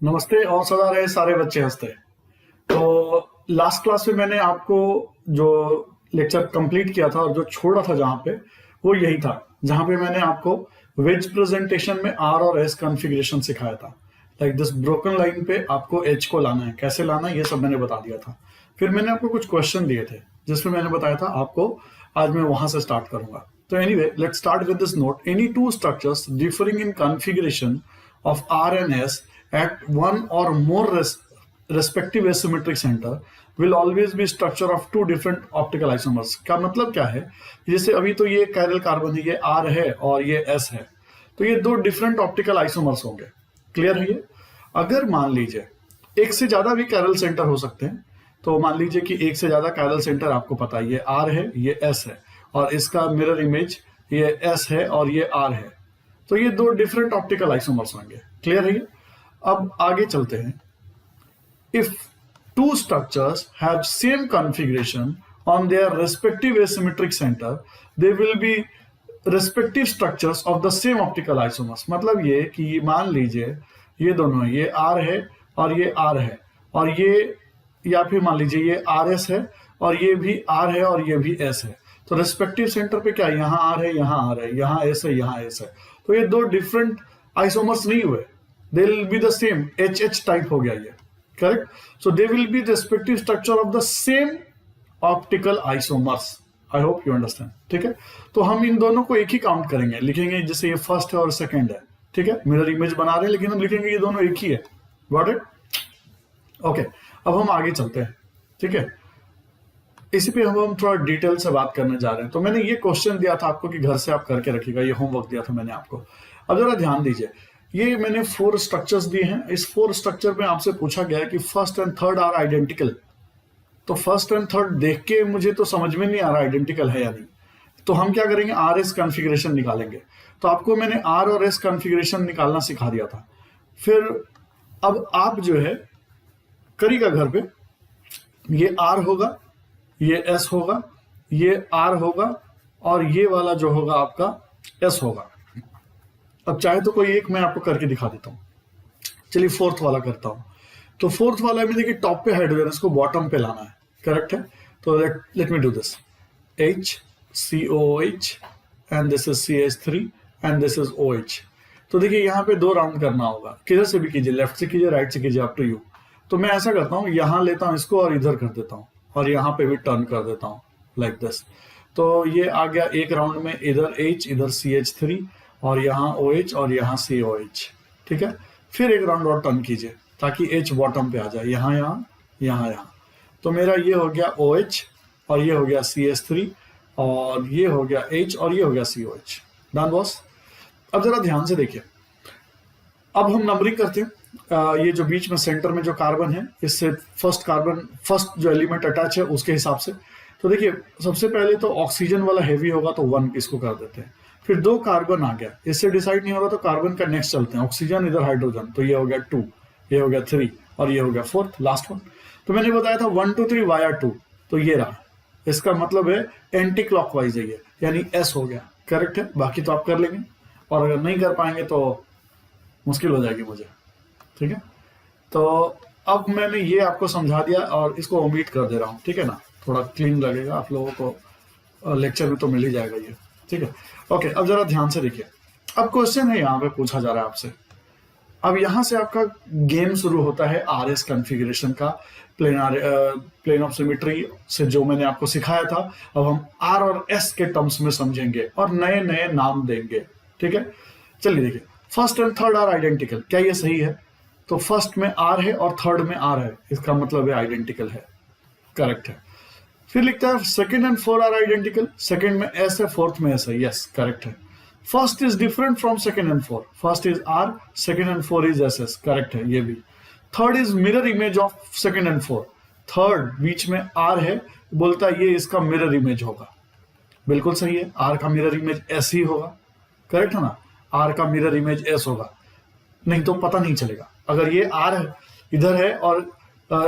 नमस्ते और सदा रहे सारे बच्चे हंसते। तो लास्ट क्लास में मैंने आपको जो लेक्चर कंप्लीट किया था और जो छोड़ा था जहां पे वो यही था, जहां पे मैंने आपको वेज प्रेजेंटेशन में आर और एस कॉन्फ़िगरेशन सिखाया था। लाइक दिस ब्रोकन लाइन पे आपको एच को लाना है, कैसे लाना है ये सब मैंने बता दिया था। फिर मैंने आपको कुछ क्वेश्चन दिए थे जिसमें मैंने बताया था आपको, आज मैं वहां से स्टार्ट करूंगा। तो anyway let's start with this note. Any two structures differing in configuration of R and S at one or more respective asymmetric center will always be structure of two different optical isomers। का मतलब क्या है? जैसे अभी तो ये chiral carbon है, ये R है और ये S है, तो ये दो डिफरेंट ऑप्टिकल आइसोमर्स होंगे। क्लियर है ये? अगर मान लीजिए एक से ज्यादा भी कायरल सेंटर हो सकते हैं, तो मान लीजिए कि एक से ज्यादा कायरल सेंटर आपको पता है, ये R है, ये S है, और इसका मिरर इमेज ये S है और ये R है, तो ये दो डिफरेंट ऑप्टिकल आइसोमर्स होंगे। क्लियर है ये? अब आगे चलते हैं। If two structures have same configuration on their respective asymmetric centre, they will be respective structures of the same optical isomers. मतलब ये कि मान लीजिए ये दोनों, ये R है और ये R है, और ये, या फिर मान लीजिए ये RS है और ये भी R है और ये भी S है, तो रेस्पेक्टिव सेंटर पे क्या है, यहाँ R है, यहाँ R है, यहाँ S है, यहाँ S है, तो ये दो डिफरेंट आइसोमर्स नहीं हुए, they will be the same. HH type हो गया ये, correct? So they will be the respective structure of the same optical isomers. I hope you understand. ठीक है, तो हम इन दोनों को एक ही काउंट करेंगे, लिखेंगे जैसे ये फर्स्ट है और सेकंड है। ठीक है, मिरर इमेज बना रहे हैं लेकिन हम लिखेंगे ये दोनों एक ही है। Got it? ओके, अब हम आगे चलते हैं। ठीक है, इसी पे हम थोड़ा डिटेल से बात करने जा रहे हैं। तो मैंने ये क्वेश्चन दिया था आपको कि घर से आप करके रखिएगा, ये होमवर्क दिया था मैंने आपको। अब जरा ध्यान दीजिए, ये मैंने 4 स्ट्रक्चर्स दिए हैं। इस 4 स्ट्रक्चर में आपसे पूछा गया है कि first and third are identical. तो फर्स्ट एंड थर्ड देख के मुझे तो समझ में नहीं आ रहा आइडेंटिकल है या नहीं, तो हम क्या करेंगे, आर एस कॉन्फ़िगरेशन निकालेंगे। तो आपको मैंने आर और एस कॉन्फ़िगरेशन निकालना सिखा दिया था। फिर अब आप जो है करिएगा घर पे, ये आर होगा, ये S होगा, ये R होगा, और ये वाला जो होगा आपका S होगा। अब चाहे तो कोई एक मैं आपको करके दिखा देता हूं। चलिए फोर्थ वाला करता हूं। तो फोर्थ वाला में देखिए टॉप पे हाइड्रोजन, इसको बॉटम पे लाना है, करेक्ट है? तो let me do this. H COOH and this is CH3 and this is OH। तो देखिए यहाँ पे 2 राउंड करना होगा, किधर से भी कीजिए, लेफ्ट से कीजिए, राइट से कीजिए, अप टू यू। तो मैं ऐसा करता हूँ, यहां लेता हूं इसको और इधर कर देता हूं, और यहाँ पे भी टर्न कर देता हूँ लाइक दिस। तो ये आ गया एक राउंड में, इधर H, इधर CH3, और यहाँ OH और यहाँ COH। ठीक है, फिर एक राउंड और टर्न कीजिए ताकि H बॉटम पे आ जाए, यहाँ यहाँ यहाँ यहाँ। तो मेरा ये हो गया OH, और ये हो गया CH3, और ये हो गया H, और ये हो गया COH। Done boss? अब जरा ध्यान से देखिए, अब हम नंबरिंग करते हैं। ये जो बीच में सेंटर में जो कार्बन है, इससे फर्स्ट जो एलिमेंट अटैच है उसके हिसाब से। तो देखिए सबसे पहले तो ऑक्सीजन वाला हैवी होगा तो 1 इसको कर देते हैं। फिर 2 कार्बन आ गया, इससे डिसाइड नहीं हो रहा तो कार्बन का नेक्स्ट चलते हैं, ऑक्सीजन इधर हाइड्रोजन, तो ये हो गया 2, ये हो गया 3, और ये हो गया 4th लास्ट वन। तो मैंने बताया था 1 2 3 वाया 2, तो ये रहा, इसका मतलब है एंटी क्लॉकवाइज है ये, यानी S हो गया। करेक्ट है? बाकी तो आप कर लेंगे, और अगर नहीं कर पाएंगे तो मुश्किल हो जाएगी मुझे। ठीक है, तो अब मैंने ये आपको समझा दिया और इसको ओमिट कर दे रहा हूँ। ठीक है ना, थोड़ा क्लीन लगेगा आप लोगों को, लेक्चर में तो मिल ही जाएगा ये। ठीक है, ओके, अब जरा ध्यान से देखिए। अब क्वेश्चन है यहाँ पे पूछा जा रहा है आपसे। अब यहाँ से आपका गेम शुरू होता है आर एस कॉन्फ़िगरेशन का, प्लेन ऑफ सिमेट्री से जो मैंने आपको सिखाया था। अब हम आर और एस के टर्म्स में समझेंगे और नए नए नाम देंगे। ठीक है, चलिए देखिए, first and third are identical, क्या ये सही है? तो फर्स्ट में R है और थर्ड में R है, इसका मतलब है आइडेंटिकल है, करेक्ट है। फिर लिखता है second and 4 are identical, second में S है, फोर्थ में S है, यस करेक्ट है। First is different from second and 4, first is R, second and 4 is SS, correct है ये भी। Third is mirror image of second and 4, third बीच में R है, बोलता है ये इसका मिरर इमेज होगा, बिल्कुल सही है। R का मिरर इमेज S ही होगा, करेक्ट है ना? R का मिरर इमेज S होगा, नहीं तो पता नहीं चलेगा। अगर ये R इधर है और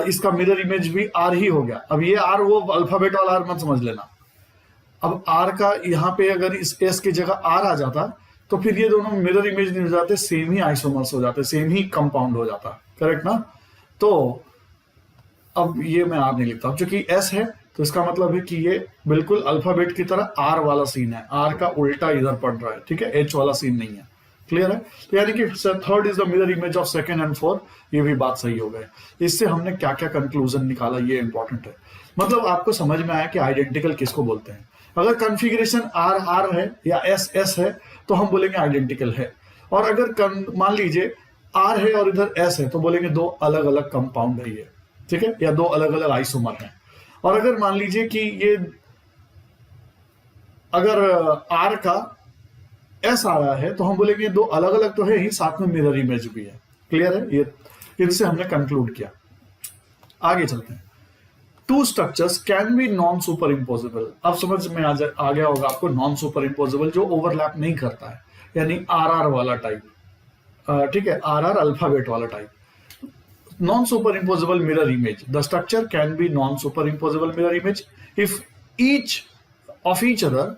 इसका मिरर इमेज भी R ही हो गया, अब ये R वो अल्फाबेट वाला R मत समझ लेना। अब R का यहाँ पे अगर इस S की जगह R आ जाता तो फिर ये दोनों मिरर इमेज नहीं हो जाते, सेम ही आइसोमर्स हो जाते, सेम ही कंपाउंड हो जाता, करेक्ट ना। तो अब ये मैं आर नहीं लिखता, अब चूंकि एस है तो इसका मतलब है कि ये बिल्कुल अल्फाबेट की तरह आर वाला सीन है, आर का उल्टा इधर पड़ रहा है, ठीक है, एच वाला सीन नहीं है। क्लियर है। तो यानी कि third is the mirror image of second and fourth, ये भी बात सही हो गई। इससे हमने क्या क्या कंक्लूजन निकाला ये इंपॉर्टेंट है। मतलब आपको समझ में आया कि आइडेंटिकल किसको बोलते हैं। अगर कॉन्फ़िगरेशन आर आर है या एस एस है तो हम बोलेंगे आइडेंटिकल है। और अगर मान लीजिए आर है और इधर एस है तो बोलेंगे दो अलग अलग कंपाउंड है ये, ठीक है, या दो अलग अलग आइसोमर है। और अगर मान लीजिए कि ये अगर आर का एस आ रहा है तो हम बोलेंगे दो अलग अलग तो है ही, साथ में मिरर इमेज भी है। क्लियर है। ये इनसे हमने कंक्लूड किया। आगे चलते हैं। Two structures can be non super imposable. अब समझ में आ गया होगा आपको, नॉन सुपर इम्पोजिबल जो ओवरलैप नहीं करता है, यानी आर आर वाला टाइप, ठीक है, आर आर अल्फाबेट वाला type. non-superimposable mirror image. The structure can be non-superimposable mirror image if each of each other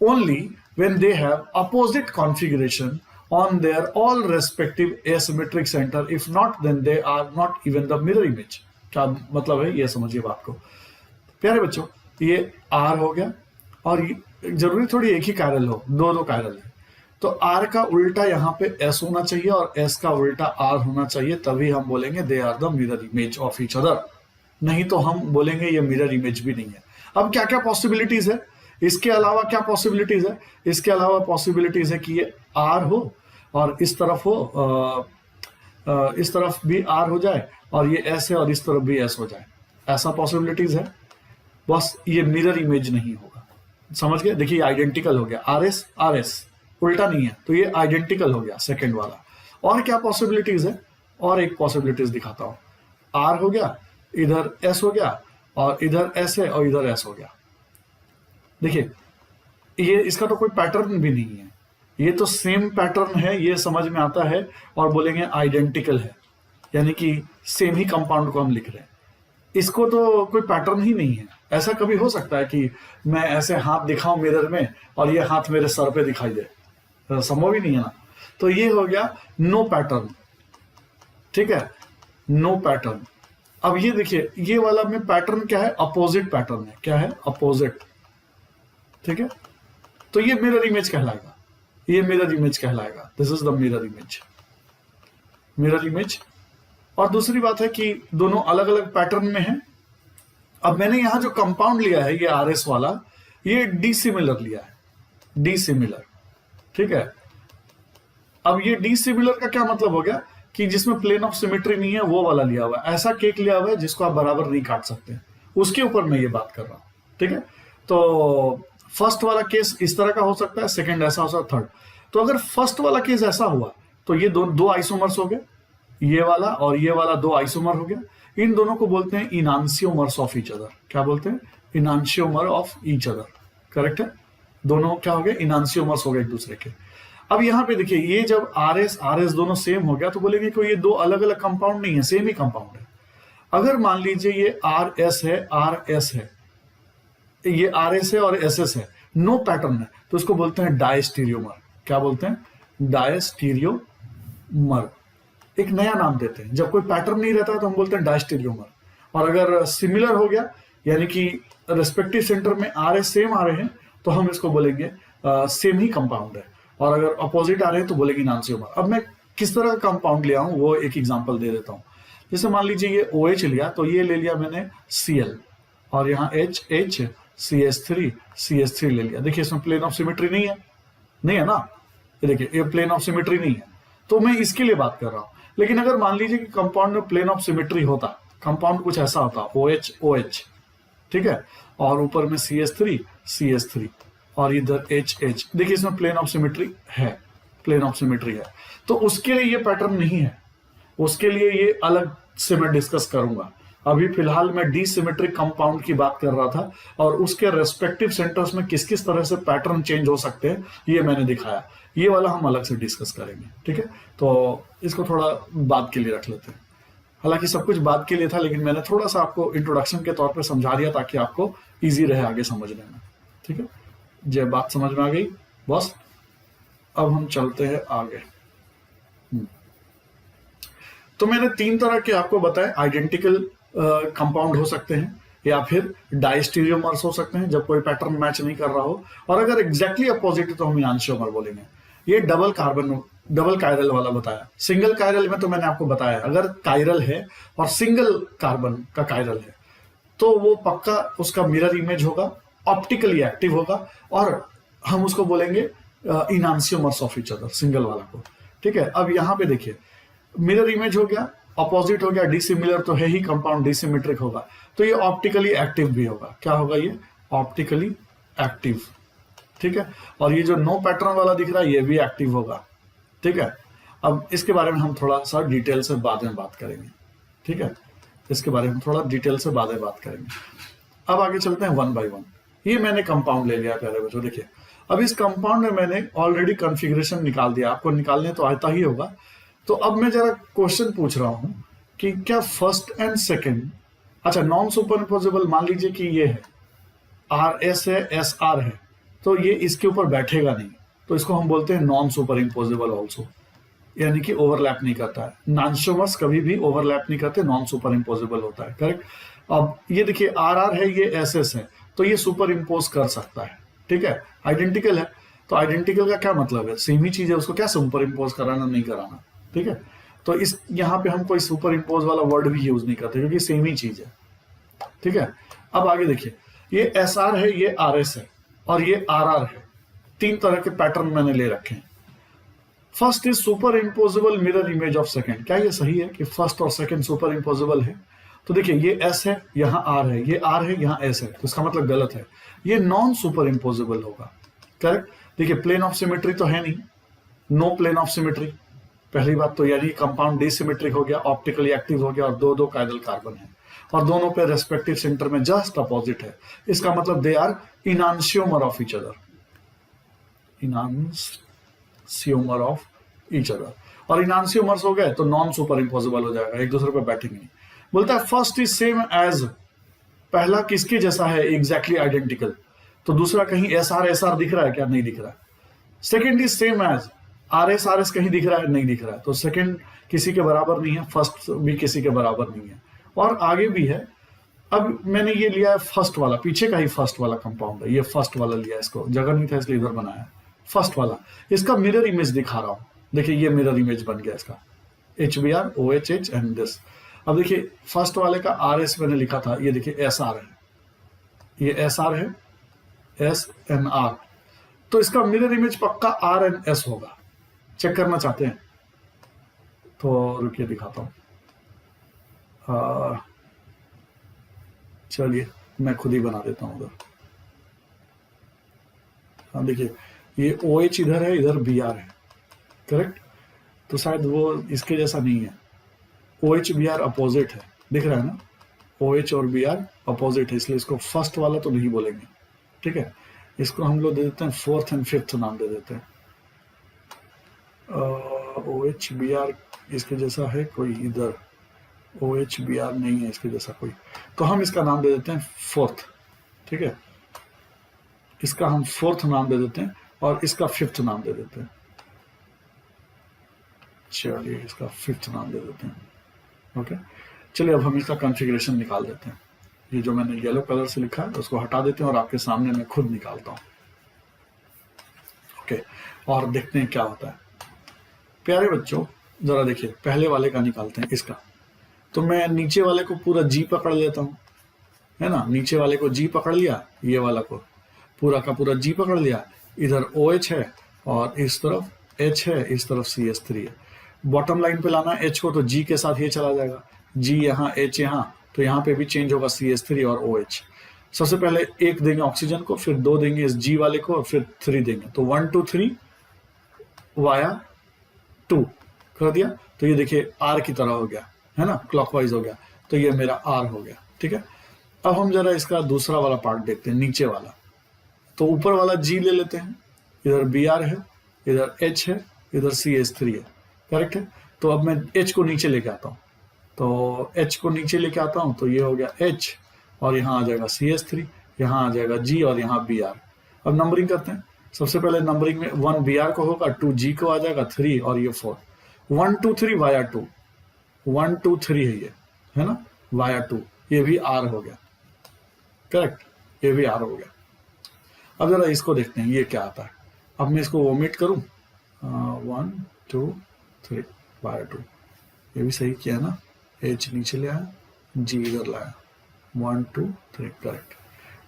only when they have opposite configuration on their all respective asymmetric center. If not, then they are not even the mirror image. क्या मतलब है ये समझिए बात को। प्यारे बच्चों, ये आर हो गया और जरूरी थोड़ी एक ही कायरल हो, दो दो कायरल है, तो आर का उल्टा यहाँ पे एस होना चाहिए और एस का उल्टा आर होना चाहिए, तभी हम बोलेंगे they are the mirror image of each other. नहीं तो हम बोलेंगे ये मिरर इमेज भी नहीं है। अब क्या क्या पॉसिबिलिटीज है, इसके अलावा क्या पॉसिबिलिटीज है, इसके अलावा पॉसिबिलिटीज है कि ये आर हो और इस तरफ हो, इस तरफ भी आर हो जाए और ये एस है और इस तरफ भी एस हो जाए, ऐसा पॉसिबिलिटीज है। बस ये मिरर इमेज नहीं होगा। समझ गए। देखिए आइडेंटिकल हो गया, आर एस उल्टा नहीं है तो ये आइडेंटिकल हो गया सेकंड वाला। और क्या पॉसिबिलिटीज है, और एक पॉसिबिलिटीज दिखाता हूं। आर हो गया, इधर एस हो गया और इधर एस है और इधर एस हो गया। देखिए ये इसका तो कोई पैटर्न भी नहीं है, ये तो सेम पैटर्न है, ये समझ में आता है और बोलेंगे आइडेंटिकल है, यानी कि सेम ही कंपाउंड को हम लिख रहे हैं। इसको तो कोई पैटर्न ही नहीं है। ऐसा कभी हो सकता है कि मैं ऐसे हाथ दिखाऊं मिरर में और ये हाथ मेरे सर पे दिखाई दे, संभव ही नहीं है ना। तो ये हो गया नो पैटर्न, ठीक है, नो पैटर्न। अब ये देखिए ये वाला में पैटर्न क्या है, अपोजिट पैटर्न है। क्या है, अपोजिट, ठीक है। तो ये मिरर इमेज कहलाएगा, ये मिरर इमेज कहलाएगा। This is the mirror image, mirror image. और दूसरी बात है कि दोनों अलग अलग पैटर्न में है। अब मैंने यहां जो कंपाउंड लिया है ये आर एस वाला, ये डी सिमिलर लिया है, डी सिमिलर, ठीक है। अब ये डी सिमिलर का क्या मतलब हो गया कि जिसमें प्लेन ऑफ सिमेट्री नहीं है वो वाला लिया हुआ है। ऐसा केक लिया हुआ है जिसको आप बराबर नहीं काट सकते, उसके ऊपर मैं ये बात कर रहा हूं, ठीक है। तो फर्स्ट वाला केस इस तरह का हो सकता है, सेकंड ऐसा हो सकता है, थर्ड। तो अगर फर्स्ट वाला केस ऐसा हुआ तो ये दो आइसोमर्स हो गए, ये वाला और ये वाला दो आइसोमर हो गया। इन दोनों को बोलते हैं इनांशियोमर्स ऑफ ईच अदर। क्या बोलते हैं, इनांशियोमर ऑफ ईच अदर, करेक्ट है। दोनों क्या हो गए, इनांशियोमर्स हो गए एक दूसरे के। अब यहाँ पे देखिए ये जब आर एस दोनों सेम हो गया तो बोलेंगे कि ये दो अलग अलग कंपाउंड नहीं है, सेम ही कंपाउंड है। अगर मान लीजिए ये आर एस है, आर एस है, ये आर एस है और एस एस है, नो पैटर्न है, तो इसको बोलते हैं डायस्टीरियोमर। क्या बोलते हैं, डायस्टीरियोमर। एक नया नाम देते हैं, जब कोई पैटर्न नहीं रहता है तो हम बोलते हैं डायस्टीरियोमर। और अगर सिमिलर हो गया यानी कि रेस्पेक्टिव सेंटर में आर एस सेम आ रहे हैं तो हम इसको बोलेंगे सेम ही कंपाउंड है। और अगर अपोजिट आ रहे हैं तो बोलेंगे इनांशियोमर। अब मैं किस तरह का कंपाउंड लिया हूं वो एक एग्जांपल दे देता हूं। जैसे मान लीजिए ये OH लिया तो ये ले लिया मैंने Cl और यहाँ H CH3 ले लिया। देखिए इसमें प्लेन ऑफ सिमेट्री नहीं है, नहीं है ना, ये देखिए ये प्लेन ऑफ सिमेट्री नहीं है, तो मैं इसके लिए बात कर रहा हूं। लेकिन अगर मान लीजिए कि कंपाउंड में प्लेन ऑफ सिमेट्री होता, कंपाउंड कुछ ऐसा होता OH, ठीक है, और ऊपर में CH3 और इधर H, देखिए इसमें प्लेन ऑफ सिमेट्री है, प्लेन ऑफ सिमेट्री है, तो उसके लिए ये पैटर्न नहीं है, उसके लिए ये अलग से मैं डिस्कस करूंगा। अभी फिलहाल मैं डी सिमेट्रिक कंपाउंड की बात कर रहा था और उसके रेस्पेक्टिव सेंटर्स में किस किस तरह से पैटर्न चेंज हो सकते हैं ये मैंने दिखाया। ये वाला हम अलग से डिस्कस करेंगे, ठीक है। तो इसको थोड़ा बात के लिए रख लेते हैं। हालांकि सब कुछ बात के लिए था लेकिन मैंने थोड़ा सा आपको इंट्रोडक्शन के तौर पे समझा दिया ताकि आपको इजी रहे आगे समझने में, ठीक है। जब बात समझ में आ गई बस, अब हम चलते हैं आगे। तो मैंने 3 तरह के आपको बताए, आइडेंटिकल कंपाउंड हो सकते हैं, या फिर डाइस्टीरियोमर्स हो सकते हैं जब कोई पैटर्न मैच नहीं कर रहा हो, और अगर एग्जैक्टली अपोजिट है तो हम इनांशियोमर बोलेंगे। ये डबल कायरल वाला बताया। सिंगल कायरल में तो मैंने आपको बताया अगर कायरल है और सिंगल कार्बन का कायरल है तो वो पक्का उसका मिरर इमेज होगा, ऑप्टिकली एक्टिव होगा, और हम उसको बोलेंगे इनांशियोमर्स ऑफ ईच अदर, सिंगल वाला को। ठीक है, अब यहां पे देखिए मिरर इमेज हो गया, अपोजिट हो गया, डिसिमिलर तो है ही, कंपाउंड डिसिमेट्रिक होगा, तो ये ऑप्टिकली एक्टिव भी होगा। क्या होगा ये? Optically active. ठीक है, और ये जो नो पैटर्न वाला दिख रहा है ये भी एक्टिव होगा। ठीक है, अब इसके बारे में हम थोड़ा सा डिटेल से बाद में बात करेंगे। ठीक है, इसके बारे में थोड़ा डिटेल से बाद में बात करेंगे। अब आगे चलते हैं वन बाय वन। ये मैंने कंपाउंड ले लिया प्यारे बच्चों। देखिए अब इस कंपाउंड में मैंने ऑलरेडी कॉन्फ़िगरेशन निकाल दिया, आपको निकालने तो आता ही होगा। तो अब मैं जरा क्वेश्चन पूछ रहा हूं कि क्या फर्स्ट एंड सेकंड, अच्छा नॉन सुपरइम्पोजेबल मान लीजिए कि ये है RS है, SR है, तो ये इसके ऊपर बैठेगा नहीं, तो इसको हम बोलते हैं नॉन सुपर इम्पोजेबल ऑल्सो, यानी कि ओवरलैप नहीं करता है। नाइंशोमर्स कभी भी ओवरलैप नहीं करते, नॉन सुपर इम्पोजेबल होता है। करेक्ट। अब ये देखिए RR है, ये SS है, तो ये सुपर इम्पोज कर सकता है। ठीक है, आइडेंटिकल है, तो आइडेंटिकल का क्या मतलब है? सेम ही चीज है, उसको क्या सुपर इम्पोज कराना नहीं कराना। ठीक है, तो इस यहाँ पे हम कोई सुपर इम्पोज वाला वर्ड भी यूज नहीं करते क्योंकि सेम ही चीज है। ठीक है, अब आगे देखिए ये SR है, ये RS है, और ये RR है। 3 तरह के पैटर्न मैंने ले रखे हैं। First is super imposable mirror image of second. क्या ये सही है कि फर्स्ट और सेकंड सुपर इम्पोजेबल है? तो देखिए ये S है, यहाँ R है, ये R है, यहाँ S है, तो इसका मतलब गलत है, ये नॉन सुपर इम्पोजेबल होगा। करेक्ट। देखिए प्लेन ऑफ सिमेट्री तो है नहीं, नो प्लेन ऑफ सिमेट्री, पहली बात तो, यानी कंपाउंड डिसिमेट्रिक हो गया, ऑप्टिकली एक्टिव हो गया, और दो कायरल कार्बन है, और दोनों पे रेस्पेक्टिव सेंटर में जस्ट अपोजिट है। इसका मतलब they are enantiomer of each other, enantiomer of each other. और इनांशियोमर्स हो गए तो नॉन सुपर इम्पोजेबल हो जाएगा, एक दूसरे पे बैठेंगे नहीं। बोलता है फर्स्ट इज सेम एज, पहला किसके जैसा है? एग्जैक्टली आइडेंटिकल, तो दूसरा कहीं SR दिख रहा है क्या? नहीं दिख रहा है। Second is same as, RS कहीं दिख रहा है? नहीं दिख रहा है, तो सेकेंड किसी के बराबर नहीं है, फर्स्ट भी किसी के बराबर नहीं है, और आगे भी है। अब मैंने ये लिया है फर्स्ट वाला, पीछे का ही फर्स्ट वाला कंपाउंड है, ये फर्स्ट वाला लिया, इसको जगह नहीं था इसलिए इधर बनाया फर्स्ट वाला। इसका मिरर इमेज दिखा रहा हूं, देखिए ये मिरर इमेज बन गया इसका, HBr OHH एंड दिस। अब देखिए फर्स्ट वाले का RS मैंने लिखा था, ये देखिए SR है, ये SR है, SNR, तो इसका मिरर इमेज पक्का RNS होगा। चेक करना चाहते हैं तो रुकिए दिखाता हूं, चलिए मैं खुद ही बना देता हूं उधर। हाँ देखिए ये OH इधर है, इधर BR है, करेक्ट, तो शायद वो इसके जैसा नहीं है। OH BR अपोजिट है, दिख रहा है ना, OH और BR अपोजिट है, इसलिए इसको फर्स्ट वाला तो नहीं बोलेंगे। ठीक है, इसको हम लोग दे देते हैं फोर्थ एंड फिफ्थ नाम दे देते हैं। OH BR इसके जैसा है कोई, इधर OH BR नहीं है इसके जैसा कोई, तो हम इसका नाम दे देते हैं फोर्थ। ठीक है, इसका हम फोर्थ नाम दे देते हैं और इसका फिफ्थ नाम दे देते हैं। चलिए इसका फिफ्थ नाम दे देते हैं। ओके, चलिए अब हम इसका कॉन्फ़िगरेशन निकाल देते हैं। ये जो मैंने येलो कलर से लिखा है उसको हटा देते हैं और आपके सामने मैं खुद निकालता हूं। ओके, और देखते हैं क्या होता है। प्यारे बच्चों जरा देखिए, पहले वाले का निकालते हैं इसका। तो मैं नीचे वाले को पूरा G पकड़ लेता हूं, है ना, नीचे वाले को G पकड़ लिया, ये वाला को पूरा का पूरा G पकड़ लिया, इधर OH है और इस तरफ H है, इस तरफ CH3 है। बॉटम लाइन पे लाना H को, तो G के साथ ये चला जाएगा, G यहाँ, H यहाँ, तो यहाँ पे भी चेंज होगा CH3 और OH। सबसे पहले 1 देंगे ऑक्सीजन को, फिर 2 देंगे इस G वाले को, और फिर 3 देंगे, तो 1 2 3 वाया 2 कर दिया। तो ये देखिए R की तरह हो गया, है ना, क्लॉकवाइज हो गया, तो ये मेरा R हो गया। ठीक है, अब हम जरा इसका दूसरा वाला पार्ट देखते हैं, नीचे वाला। तो ऊपर वाला G ले लेते हैं, इधर BR है, इधर H है, इधर CH3 है, करेक्ट है। तो अब मैं H को नीचे लेके आता हूँ, तो H को नीचे लेके आता हूँ, तो ये हो गया H, और यहाँ आ जाएगा CH3, यहाँ आ जाएगा G, और यहाँ BR। अब नंबरिंग करते हैं। सबसे पहले नंबरिंग में 1 BR को होगा, 2 G को आ जाएगा, 3 और ये 4, 1 2 3 वाया 2, 1 2 3 है ना, वाया 2, ये भी R हो गया, करेक्ट, ये भी R हो गया। अब जरा इसको देखते हैं ये क्या आता है। अब मैं इसको ओमिट करूं, 1 2 3 वाया 2, ये भी सही किया ना, H नीचे ले आया, G इधर लाया, 1 2 3 करेक्ट।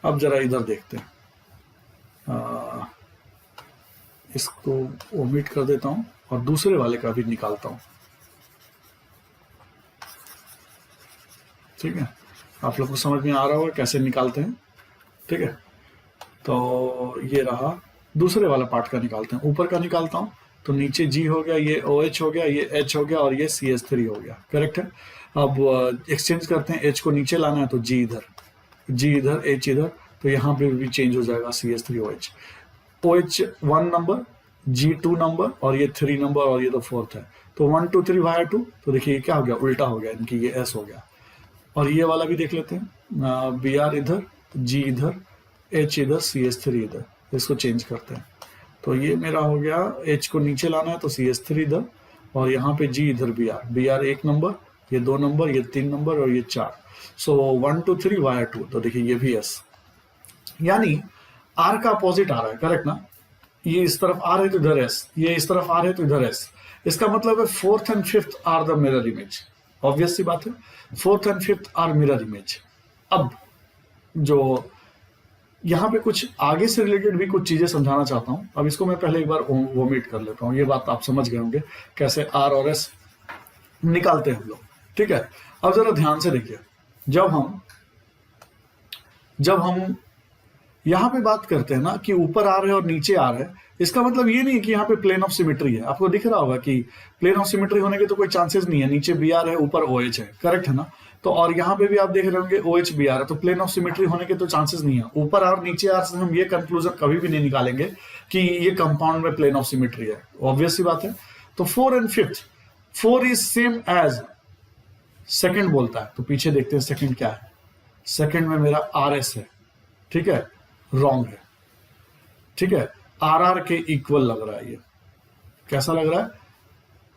अब जरा इधर देखते हैं, इसको ओमिट कर देता हूं और दूसरे वाले का भी निकालता हूं, ठीक है। आप लोग को समझ में आ रहा होगा कैसे निकालते हैं, ठीक है। तो ये रहा, दूसरे वाला पार्ट का निकालते हैं। ऊपर का निकालता हूं तो नीचे G हो गया, ये OH हो गया, ये H हो गया और ये CH3 हो गया, करेक्ट है। अब एक्सचेंज करते हैं, H को नीचे लाना है तो G इधर, H इधर, तो यहाँ पे भी चेंज हो जाएगा CH3OH, OH 1 number, G 2 number और ये 3 नंबर और ये तो 4th है। तो 1 2 3 वाया 2, तो देखिए क्या हो गया, उल्टा हो गया, इनकी ये S हो गया। और ये वाला भी देख लेते हैं, BR इधर, G इधर, H इधर, CH3 इधर, इसको चेंज करते हैं। तो ये मेरा हो गया, H को नीचे लाना है तो CH3 इधर और यहाँ पे G इधर BR 1 नंबर, ये 2 नंबर, ये 3 नंबर और ये 4। सो 1 2 3 वाया 2, तो देखिए ये भी S, यानी R का अपोजिट आ रहा है, करेक्ट ना। ये इस तरफ R है तो इधर S, ये इस तरफ R है तो इधर S। इसका मतलब है 4th and 5th are the mirror image, obvious सी बात है, 4th and 5th are mirror image. अब जो यहाँ पे कुछ आगे से रिलेटेड भी कुछ चीजें समझाना चाहता हूं। अब इसको मैं पहले एक बार वोमिट कर लेता हूं, ये बात आप समझ गए होंगे कैसे R और S निकालते हैं हम लोग, ठीक है। अब जरा ध्यान से देखिए, जब हम यहां पे बात करते हैं ना कि ऊपर आ रहे हैं और नीचे आ रहे हैं, इसका मतलब ये नहीं है कि यहाँ पे प्लेन ऑफ सिमेट्री है। आपको दिख रहा होगा कि प्लेन ऑफ सिमेट्री होने के तो कोई चांसेस नहीं है, नीचे BR है, ऊपर OH है, करेक्ट है ना। तो और यहाँ पे भी आप देख रहे होंगे OH BR है, तो प्लेन ऑफ सिमेट्री होने के तो चांसेस नहीं है। ऊपर R नीचे R से हम ये कंक्लूजन कभी भी नहीं निकालेंगे कि ये कंपाउंड में प्लेन ऑफ सिमेट्री है, ऑब्वियस सी बात है। तो 4 and 5th, 4 is same as second बोलता है, तो पीछे देखते हैं सेकेंड क्या है। सेकेंड में मेरा RS है, ठीक है, रॉन्ग है, ठीक है। RR के इक्वल लग रहा है, ये कैसा लग रहा है,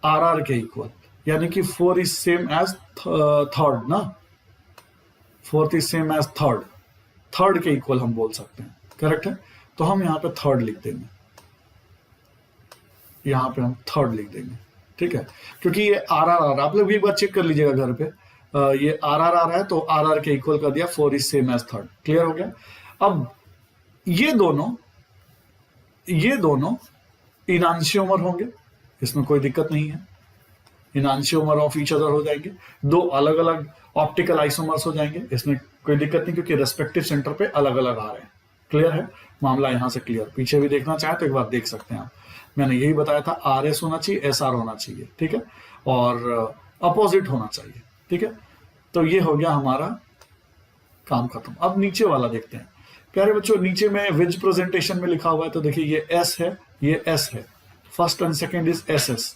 RR के इक्वल, यानी कि 4 इज सेम एज थर्ड ना, 4th is same as third के इक्वल हम बोल सकते हैं, करेक्ट है। तो हम यहाँ पे थर्ड लिख देंगे, यहाँ पे हम थर्ड लिख देंगे, ठीक है, क्योंकि ये RR आप लोग भी एक बार चेक कर लीजिएगा घर पे, ये RR आ रहा है तो RR के इक्वल कर दिया, 4 is same as third, clear हो गया। अब ये दोनों इनांशियोमर होंगे, इसमें कोई दिक्कत नहीं है, इनांशियोमर ऑफ ईच अदर हो जाएंगे, दो अलग अलग ऑप्टिकल आइसोमर्स हो जाएंगे, इसमें कोई दिक्कत नहीं क्योंकि रेस्पेक्टिव सेंटर पे अलग अलग आ रहे हैं, क्लियर है मामला यहां से क्लियर। पीछे भी देखना चाहे तो एक बार देख सकते हैं आप, मैंने यही बताया था, RS होना चाहिए, SR होना चाहिए, ठीक है, और अपोजिट होना चाहिए, ठीक है। तो ये हो गया हमारा काम खत्म। अब नीचे वाला देखते हैं प्यारे बच्चों, नीचे में विज प्रेजेंटेशन में लिखा हुआ है, तो देखिए ये S है, ये S है, first and second is SS,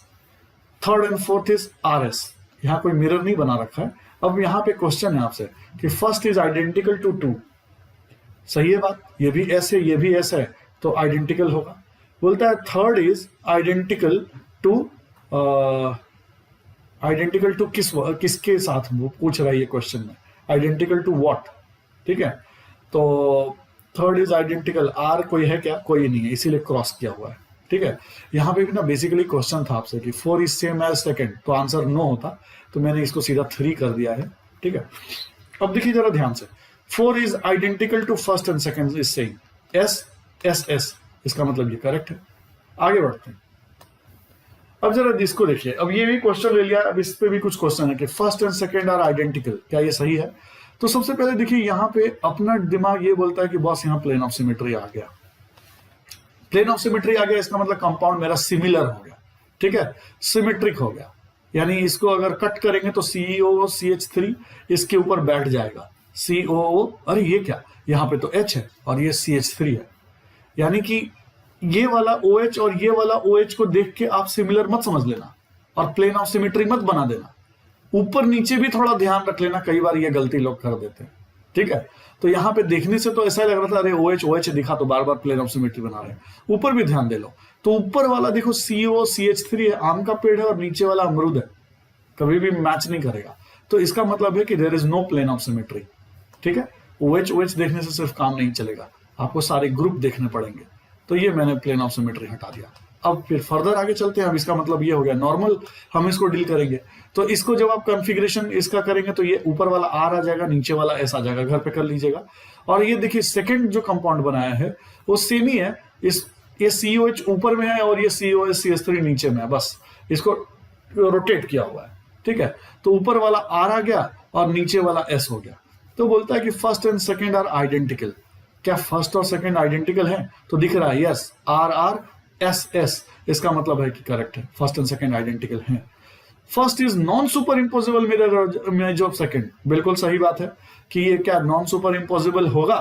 third and fourth is RS, यहाँ कोई मिरर नहीं बना रखा है। अब यहाँ पे क्वेश्चन है आपसे कि फर्स्ट इज आइडेंटिकल टू 2, सही है बात, ये भी S है, ये भी S है, तो आइडेंटिकल होगा। बोलता है थर्ड इज आइडेंटिकल टू किसके साथ, वो पूछ रहा है ये क्वेश्चन में, आइडेंटिकल टू व्हाट, ठीक है। तो थर्ड इज आइडेंटिकल, R कोई है क्या, कोई नहीं है, इसीलिए क्रॉस किया हुआ है, ठीक है। यहाँ पे भी ना बेसिकली क्वेश्चन था आपसे कि 4 इज सेम एज सेकेंड, तो आंसर नो होता, तो मैंने इसको सीधा 3 कर दिया है, ठीक है। अब देखिए जरा ध्यान से, 4 is identical to first and second is same, SS, इसका मतलब ये करेक्ट है। आगे बढ़ते हैं, अब जरा इसको देखिए, अब ये भी क्वेश्चन ले लिया, अब इस पे भी कुछ क्वेश्चन है कि first and second are identical, क्या ये सही है। तो सबसे पहले देखिए यहाँ पे अपना दिमाग ये बोलता है कि बॉस यहाँ प्लेन ऑफ सिमेट्री आ गया, प्लेन ऑफ सिमेट्री आ गया, इसका मतलब कंपाउंड मेरा सिमिलर हो गया, ठीक है, सिमेट्रिक हो गया, यानी इसको अगर कट करेंगे तो COO CH3 इसके ऊपर बैठ जाएगा, COO, अरे ये क्या, यहाँ पे तो H है और ये CH3 है, यानी कि ये वाला OH और ये वाला OH को देख के आप सिमिलर मत समझ लेना और प्लेन ऑफ सिमेट्री मत बना देना, ऊपर नीचे भी थोड़ा ध्यान रख लेना, कई बार ये गलती लोग कर देते हैं, ठीक है। तो यहाँ पे देखने से तो ऐसा लग रहा था अरे OH दिखा तो बार बार प्लेन ऑफ सिमेट्री बना रहे हैं, ऊपर भी ध्यान दे लो, तो ऊपर वाला देखो COO CH3 है, आम का पेड़ है, और नीचे वाला अमरूद है, कभी भी मैच नहीं करेगा। तो इसका मतलब है कि there is no plane of symmetry. ठीक है, OH OH देखने से सिर्फ काम नहीं चलेगा, आपको सारे ग्रुप देखने पड़ेंगे। तो ये मैंने प्लेन ऑफ सिमेट्री हटा दिया। अब फिर फर्दर आगे चलते हैं। अब इसका मतलब ये हो गया नॉर्मल, हम इसको डील करेंगे। तो इसको जब आप कॉन्फ़िगरेशन इसका करेंगे तो ये ऊपर वाला R आ जाएगा, नीचे वाला S आ जाएगा, घर पे कर लीजिएगा। और ये देखिए सेकंड जो कंपाउंड बनाया है वो सेम ही है। ये COH ऊपर में है और ये COH CH3 नीचे में है, बस इसको रोटेट किया हुआ है। ठीक है, तो ऊपर वाला R आ गया और नीचे वाला S हो गया। तो बोलता है कि first and second are identical. क्या फर्स्ट और सेकंड आइडेंटिकल है? तो दिख रहा है यस, RR SS, इसका मतलब है कि करेक्ट है, फर्स्ट एंड सेकंड आइडेंटिकल हैं। First is non super impossible mirror image of second. बिल्कुल सही बात है कि ये क्या नॉन सुपर इम्पोजिबल होगा।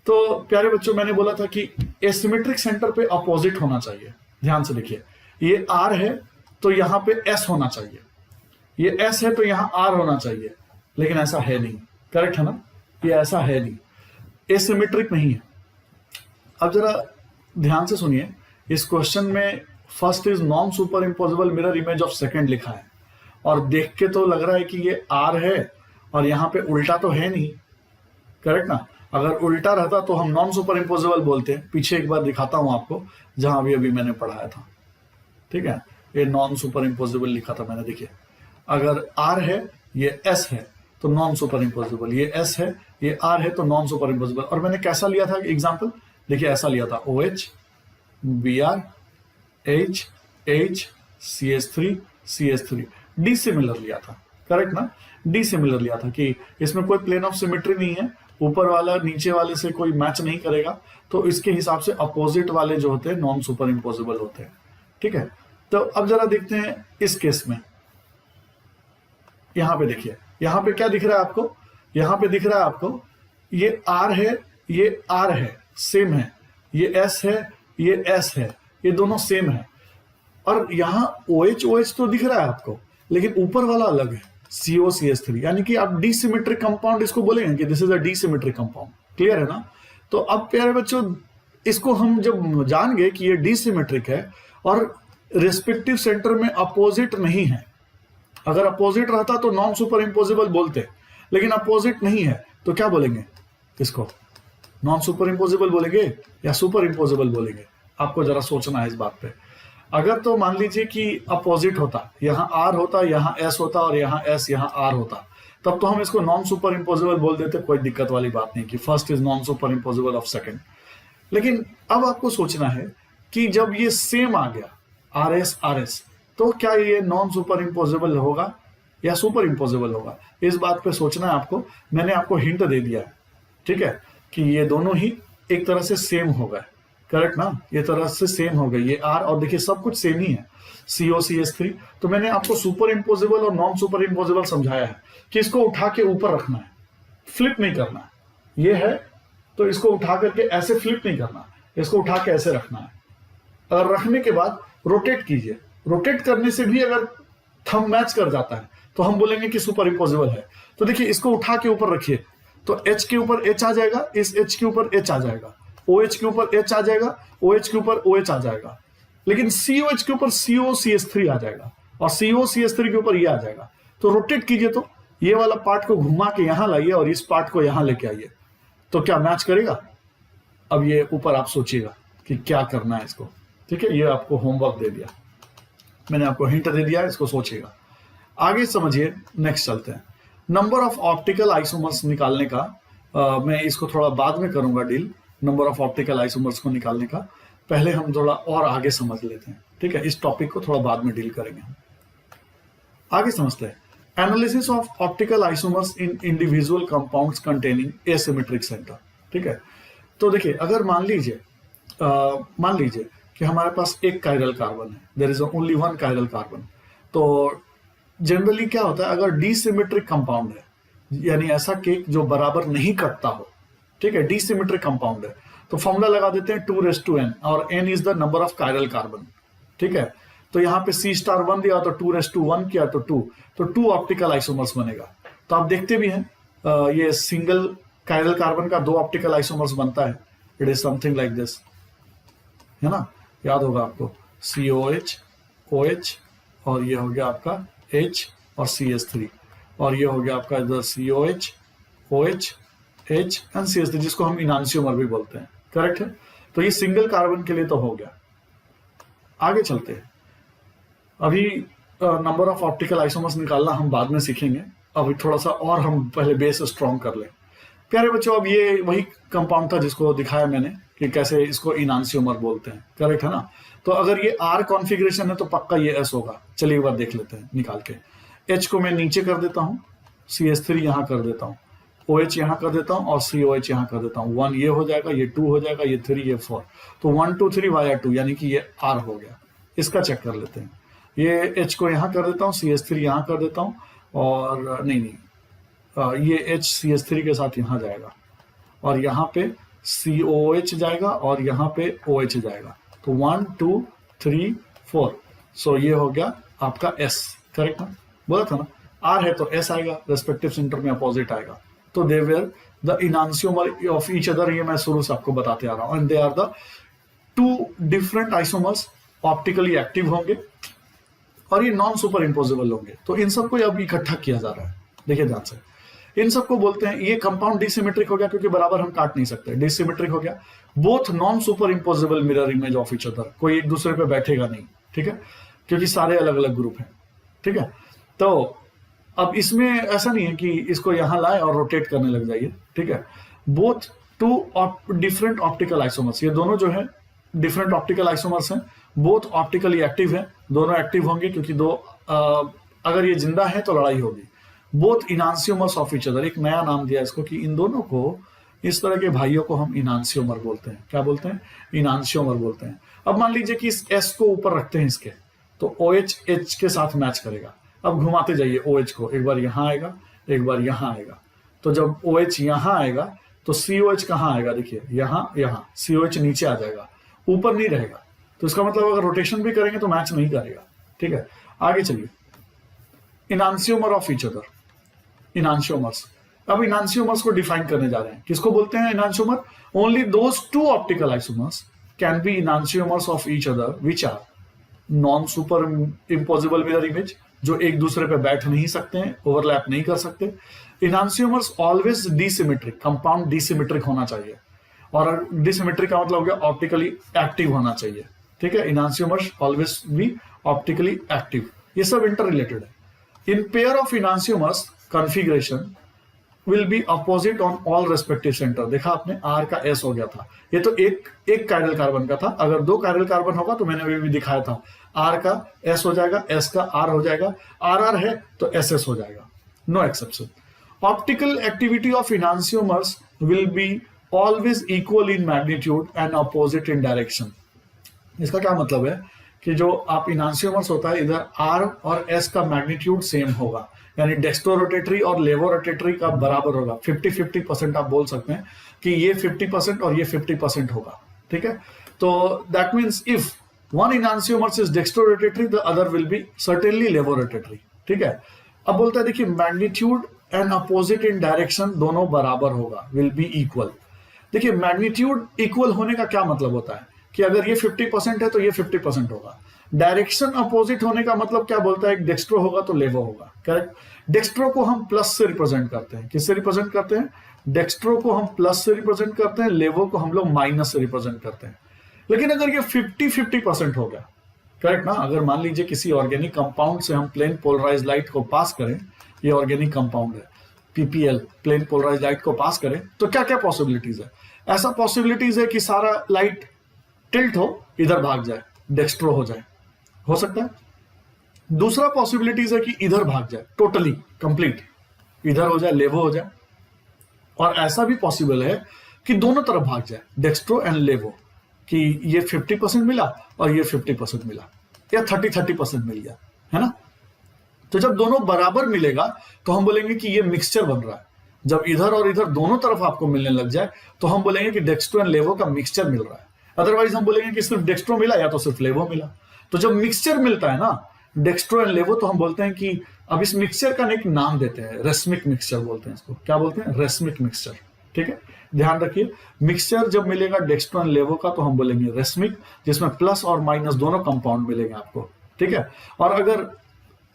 तो प्यारे बच्चों, मैंने बोला था कि एसिमेट्रिक सेंटर पे अपोजिट होना चाहिए। ध्यान से देखिए, ये R है तो यहां पे S होना चाहिए, ये S है तो यहां R होना चाहिए, लेकिन ऐसा है नहीं। करेक्ट है ना, ये ऐसा है नहीं, एसिमेट्रिक नहीं है। अब जरा ध्यान से सुनिए, इस क्वेश्चन में first is non super impossible mirror image of second लिखा है, और देख के तो लग रहा है कि ये R है और यहां पे उल्टा तो है नहीं। करेक्ट ना, अगर उल्टा रहता तो हम नॉन सुपर इम्पोजिबल बोलते हैं। पीछे एक बार दिखाता हूं आपको, जहां अभी मैंने पढ़ाया था। ठीक है, ये नॉन सुपर इम्पोजिबल लिखा था मैंने। देखिए, अगर R है, ये S है तो नॉन सुपर इम्पोजिबल, ये S है, ये R है तो नॉन सुपर इम्पोजिबल। और मैंने कैसा लिया था एग्जाम्पल? देखिए, ऐसा लिया था OH Br H H CH3 CH3, dissimilar लिया था। करेक्ट ना, डिसिमिलर लिया था कि इसमें कोई प्लेन ऑफ सिमेट्री नहीं है, ऊपर वाला नीचे वाले से कोई मैच नहीं करेगा, तो इसके हिसाब से अपोजिट वाले जो होते हैं नॉन सुपर इम्पोजिबल होते हैं। ठीक है, तो अब जरा देखते हैं इस केस में। यहां पे देखिए, यहां पे क्या दिख रहा है आपको? यहां पे दिख रहा है आपको ये R है, ये R है, सेम है, ये S है, ये S है, ये दोनों सेम है। और यहां OH OH तो दिख रहा है आपको, लेकिन ऊपर वाला अलग है, CO CH3, यानी कि आप डिसिमेट्रिक कंपाउंड इसको बोलेंगे कि this is a dissymmetric compound. Clear है ना? तो अब प्यारे बच्चों, इसको हम जब जान गए कि ये डिसिमेट्रिक है और रेस्पेक्टिव सेंटर में अपोजिट नहीं है, अगर अपोजिट रहता तो नॉन सुपर इम्पोजिबल बोलते, लेकिन अपोजिट नहीं है तो क्या बोलेंगे? इसको नॉन सुपर इम्पोजिबल बोलेंगे या सुपर इम्पोजिबल बोलेंगे? आपको जरा सोचना है इस बात पे। अगर तो मान लीजिए कि अपोजिट होता, यहां R होता, यहां S होता और यहां S यहां R होता, तब तो हम इसको नॉन सुपर इम्पोजिबल बोल देते, कोई दिक्कत वाली बात नहीं कि first is non super imposable of second. लेकिन अब आपको सोचना है कि जब ये सेम आ गया RS RS, तो क्या ये नॉन सुपर इम्पोजिबल होगा या सुपर इम्पोजिबल होगा? इस बात पे सोचना है आपको। मैंने आपको हिंट दे दिया है, ठीक है, कि ये दोनों ही एक तरह से सेम हो गए। करेक्ट ना, ये तरह से सेम हो गई, ये R और देखिए सब कुछ सेम ही है, CO CH3। तो मैंने आपको सुपर इम्पोजिबल और नॉन सुपर इम्पोजिबल समझाया है कि इसको उठा के ऊपर रखना है, फ्लिप नहीं करना है। ये है तो इसको उठा करके ऐसे फ्लिप नहीं करना, इसको उठा के ऐसे रखना है। अगर रखने के बाद रोटेट कीजिए, रोटेट करने से भी अगर थंब मैच कर जाता है तो हम बोलेंगे कि सुपर इम्पोजिबल है। तो देखिए, इसको उठा के ऊपर रखिए तो H के ऊपर H आ जाएगा, इस H के ऊपर H आ जाएगा, OH के ऊपर H आ जाएगा, OH के ऊपर OH आ जाएगा, लेकिन COH के ऊपर CO CH3 आ जाएगा और CO CH3 के ऊपर ये आ जाएगा। तो रोटेट कीजिए तो ये वाला पार्ट को घुमा के यहां लाइए और इस पार्ट को यहां लेके आइए, तो क्या मैच करेगा? अब ये ऊपर आप सोचिएगा कि क्या करना है इसको। ठीक है, ये आपको होमवर्क दे दिया, मैंने आपको हिंट दे दिया, इसको सोचिएगा। आगे समझिए, नेक्स्ट चलते हैं। नंबर ऑफ ऑप्टिकल आइसोमर्स निकालने का मैं इसको थोड़ा बाद में करूंगा deal, number of optical isomers को निकालने का। पहले हम थोड़ा और आगे समझ लेते हैं। ठीक है, इस टॉपिक को थोड़ा बाद में डील करेंगे। आगे समझते हैं, analysis of optical isomers in individual compounds containing asymmetric centre. ठीक है, तो देखिए, अगर मान लीजिए कि हमारे पास एक कायरल कार्बन है, there is only one chiral carbon. तो जनरली क्या होता है, अगर डिसिमेट्रिक कंपाउंड है, यानी ऐसा केक जो बराबर नहीं कटता हो, ठीक है, डिसिमेट्रिक कंपाउंड है, तो फॉर्मूला लगा देते हैं 2:n, और n is the number of chiral carbon. ठीक है, तो यहाँ पे C*1 दिया तो 2:1 किया तो 2, तो 2 ऑप्टिकल आइसोमर्स बनेगा। तो आप देखते भी हैं, ये सिंगल कायरल कार्बन का 2 ऑप्टिकल आइसोमर्स बनता है। It is something like this, है ना, याद होगा आपको, COH OH और ये हो गया आपका H और CH3, और ये हो गया आपका इधर COH, OH, H and CH3, जिसको हम इनांशियोमर भी बोलते हैं। करेक्ट है? तो ये सिंगल कार्बन के लिए तो हो गया। आगे चलते हैं। अभी नंबर ऑफ ऑप्टिकल आइसोमर्स निकालना हम बाद में सीखेंगे, अभी थोड़ा सा और हम पहले बेस स्ट्रॉन्ग कर लें। प्यारे बच्चों, अब ये वही कंपाउंड था जिसको दिखाया मैंने कि कैसे इसको इनांशियोमर बोलते हैं। करेक्ट है ना? तो अगर ये R कॉन्फ़िगरेशन है तो पक्का ये S होगा। चलिए एक बार देख लेते हैं निकाल के। H को मैं नीचे कर देता हूँ, CH3 यहां कर देता हूँ, OH यहां कर देता हूँ और COH यहां कर देता हूँ। 1 ये हो जाएगा, ये 2 हो जाएगा, ये 3, ये 4। तो 1 2 3 वाया 2, यानी कि ये R हो गया। इसका चेक कर लेते हैं। ये H को यहां कर देता हूँ, CH3 यहां कर देता हूँ, और नहीं, ये H CH3 के साथ यहां जाएगा, और यहाँ पे COH जाएगा, और यहाँ पे OH जाएगा। तो 1 2 3 4, सो ये हो गया आपका S। करेक्ट ना? बोला था ना, R है तो S आएगा, रेस्पेक्टिव सेंटर में अपोजिट आएगा। तो they were the enantiomer of each other, ये मैं शुरू से आपको बताते आ रहा हूं। And they are the two different isomers, optically active होंगे और ये नॉन सुपर इम्पोजेबल होंगे। तो इन सबको अब इकट्ठा किया जा रहा है। देखिए ध्यान से, इन सबको बोलते हैं, ये कंपाउंड डिसिमेट्रिक हो गया क्योंकि बराबर हम काट नहीं सकते, डिसिमेट्रिक हो गया। Both non super imposable mirror image of each other, कोई एक दूसरे पे बैठेगा नहीं, ठीक है, क्योंकि सारे अलग अलग ग्रुप हैं। ठीक है, तो अब इसमें ऐसा नहीं है कि इसको यहां लाए और रोटेट करने लग जाइए। ठीक है, both two different optical isomers, ये दोनों जो है डिफरेंट ऑप्टिकल आइसोमर्स हैं, बोथ ऑप्टिकली एक्टिव हैं, दोनों एक्टिव होंगे क्योंकि अगर ये जिंदा है तो लड़ाई होगी। बोथ इनांशियोमर्स ऑफ ईच अदर, एक नया नाम दिया इसको कि इन दोनों को, इस तरह के भाइयों को हम इनांशियोमर बोलते हैं। क्या बोलते हैं? इनांशियोमर बोलते हैं। अब मान लीजिए कि इस S को ऊपर रखते हैं इसके, तो OH H के साथ मैच करेगा। अब घुमाते जाइए OH को, एक बार यहां आएगा, एक बार यहां आएगा। तो जब OH यहां आएगा तो COH कहां आएगा? देखिए यहां, यहां COH नीचे आ जाएगा, ऊपर नहीं रहेगा। तो इसका मतलब अगर रोटेशन भी करेंगे तो मैच नहीं करेगा। ठीक है, आगे चलिए। इनांशियोमर ऑफ ईच अदर, इनांशियोमर्स। अब इनांशियोमर्स को डिफाइन करने जा रहे हैं। किसको बोलते हैं enantiomer? Only those two optical isomers can be enantiomers of each other which are non super impossible mirror image, जो एक दूसरे पे बैठ नहीं सकते हैं, ओवरलैप नहीं कर सकते। इनांशियोमर्स ऑलवेज डिसिमेट्रिक, कंपाउंड डिसिमेट्रिक होना चाहिए, और डिसिमेट्रिक का मतलब हो गया ऑप्टिकली एक्टिव होना चाहिए। ठीक है, enantiomers always be optically active. ये सब इंटर रिलेटेड है। In pair of enantiomers configuration will be opposite on all respective centre. देखा आपने, R का S हो गया था, ये तो एक कायरल कार्बन का था। अगर 2 कायरल कार्बन होगा तो मैंने अभी भी दिखाया था, R का S हो जाएगा, S का R हो जाएगा, RR है तो SS हो जाएगा, no exception. Optical activity of enantiomers will be always equal in magnitude and opposite in direction. इसका क्या मतलब है कि जो आप इनांशियोमर्स होता है, इधर R और S का मैग्नीट्यूड सेम होगा, यानी डेक्स्ट्रो रोटेटरी और लेवो रोटेटरी का बराबर होगा। 50-50% आप बोल सकते हैं कि ये 50% और ये 50% होगा। ठीक है, तो that means if one enantiomers is dextro rotatory, the other will be certainly laevo rotatory. ठीक है, अब बोलता है देखिए magnitude and opposite in direction दोनों बराबर होगा, विल बी इक्वल। देखिए मैग्नीट्यूड इक्वल होने का क्या मतलब होता है कि अगर ये 50% है तो ये 50% होगा। डायरेक्शन अपोजिट होने का मतलब क्या बोलता है? एक डेक्स्ट्रो होगा तो लेवो होगा। करेक्ट। डेक्स्ट्रो को हम प्लस से रिप्रेजेंट करते हैं। किससे रिप्रेजेंट करते हैं? डेक्स्ट्रो को हम प्लस से रिप्रेजेंट करते हैं, लेवो को हम लोग माइनस से रिप्रेजेंट करते हैं। लेकिन अगर ये 50-50% हो गया, करेक्ट ना, अगर मान लीजिए किसी ऑर्गेनिक कंपाउंड से हम प्लेन पोलराइज लाइट को पास करें, ये ऑर्गेनिक कंपाउंड है PPL, प्लेन पोलराइज लाइट को पास करें, तो क्या क्या पॉसिबिलिटीज है? ऐसा पॉसिबिलिटीज है कि सारा लाइट टिल्ट हो, इधर भाग जाए, डेक्स्ट्रो हो जाए, हो सकता है। दूसरा पॉसिबिलिटीज है कि इधर भाग जाए, टोटली कंप्लीट इधर हो जाए, लेवो हो जाए। और ऐसा भी पॉसिबल है कि दोनों तरफ भाग जाए, डेक्स्ट्रो एंड लेवो, कि ये 50% मिला और ये 50% मिला, या 30-30% मिल गया, है ना। तो जब दोनों बराबर मिलेगा तो हम बोलेंगे कि ये मिक्सचर बन रहा है। जब इधर और इधर दोनों तरफ आपको मिलने लग जाए तो हम बोलेंगे कि डेक्स्ट्रो एंड लेवो का मिक्सचर मिल रहा है। अदरवाइज हम बोलेंगे कि सिर्फ डेक्स्ट्रो मिला या तो सिर्फ लेवो मिला। तो जब मिक्सचर मिलता है ना, डेक्स्ट्रो एंड लेवो, तो हम बोलते हैं कि अब इस मिक्सचर का एक नाम देते हैं, रेस्मिक मिक्सचर बोलते हैं इसको। क्या बोलते हैं? Racemic mixture. ठीक है, ध्यान रखिए, मिक्सचर जब मिलेगा डेक्स्ट्रो एंड लेवो का तो हम बोलेंगे रेस्मिक, जिसमें प्लस और माइनस दोनों कंपाउंड मिलेंगे आपको। ठीक है, और अगर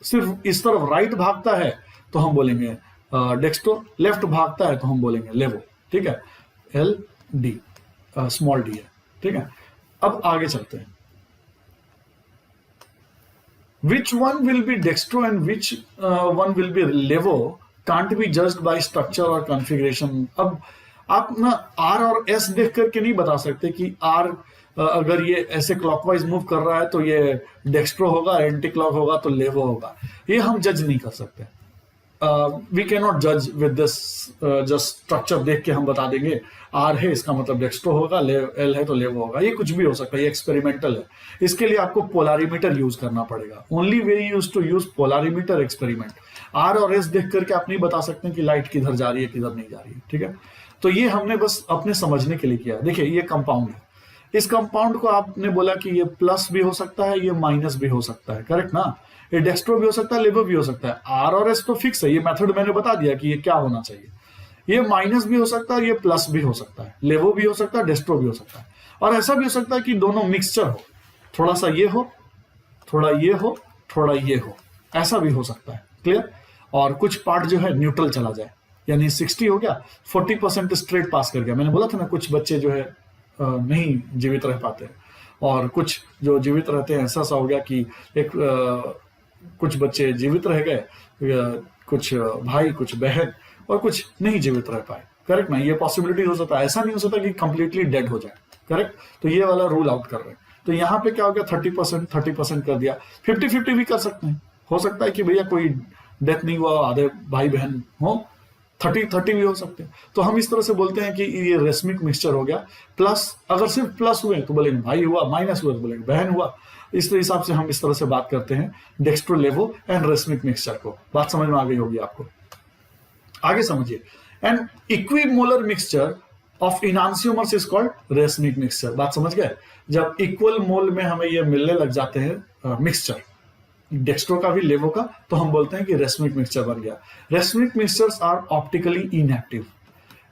सिर्फ इस तरफ राइट भागता है तो हम बोलेंगे डेक्स्ट्रो, लेफ्ट भागता है तो हम बोलेंगे लेवो, ठीक है, एल डी, स्मॉल डी है, ठीक है। अब आगे चलते हैं, which one will be dextro and which one will be levo can't be judged by structure or configuration। अब आप ना R और S देख करके नहीं बता सकते कि R अगर ये ऐसे क्लॉकवाइज मूव कर रहा है तो ये डेक्स्ट्रो होगा, एंटी क्लॉक होगा तो लेवो होगा, ये हम जज नहीं कर सकते। वी कैन नॉट जज विद दिस, जस्ट स्ट्रक्चर देख के हम बता देंगे आर है इसका मतलब डेक्स्ट्रो होगा, एल है तो लेवो होगा, ये कुछ भी हो सकता है, ये एक्सपेरिमेंटल है। इसके लिए आपको पोलारीमीटर यूज करना पड़ेगा। Only way use to use polarimeter experiment. R और एस देख करके आप नहीं बता सकते कि लाइट किधर जा रही है किधर नहीं जा रही है, ठीक है। तो ये हमने बस अपने समझने के लिए किया। देखिए ये कंपाउंड है, इस कंपाउंड को आपने बोला कि ये प्लस भी हो सकता है, ये माइनस भी हो सकता है, करेक्ट ना। ये डेक्स्ट्रो भी हो सकता है, लेवो भी हो सकता है। आर और एस तो फिक्स है, ये मेथड मैंने बता दिया कि ये क्या होना चाहिए। ये माइनस भी हो सकता है, ये प्लस भी हो सकता है, लेवो भी हो सकता है, डेक्स्ट्रो भी हो सकता है, और ऐसा भी हो सकता है कि दोनों मिक्सचर हो, थोड़ा सा ये हो, थोड़ा ये हो, थोड़ा ये हो, ऐसा भी हो सकता है, क्लियर। और कुछ पार्ट जो है न्यूट्रल चला जाए, यानी 60 हो गया, 40% स्ट्रेट पास कर गया। मैंने बोला था ना कुछ बच्चे जो है नहीं जीवित रह पाते हैं, और कुछ जो जीवित रहते हैं ऐसा सा हो गया कि एक कुछ बच्चे जीवित रह गए, कुछ भाई कुछ बहन, और कुछ नहीं जीवित रह पाए, करेक्ट ना। ये पॉसिबिलिटी हो सकता है, ऐसा नहीं हो सकता कि कंप्लीटली डेड हो जाए, करेक्ट। तो ये वाला रूल आउट कर रहे हैं। तो यहाँ पे क्या हो गया, 30% कर दिया, 50-50 भी कर सकते हैं। हो सकता है कि भैया कोई डेथ नहीं हुआ, आधे भाई बहन हो, 30-30 भी हो सकते हैं। तो हम इस तरह से बोलते हैं कि ये रेसमिक मिक्सचर हो गया। प्लस अगर सिर्फ प्लस हुए तो बोलेंगे भाई हुआ, माइनस हुआ तो बोलेंगे बहन हुआ। इस हिसाब से हम इस तरह से बात करते हैं डेक्स्ट्रो, लेवो एंड रेसमिक मिक्सचर को। बात समझ में आ गई होगी आपको। आगे समझिए, and equimolar mixture of enantiomers is called racemic mixture. बात समझ गए। जब इक्वल मोल में हमें ये मिलने लग जाते हैं मिक्सचर, डेक्स्ट्रो का भी लेवो का, तो हम बोलते हैं कि रेसमिक मिक्सचर बन गया। Racemic mixtures are optically inactive.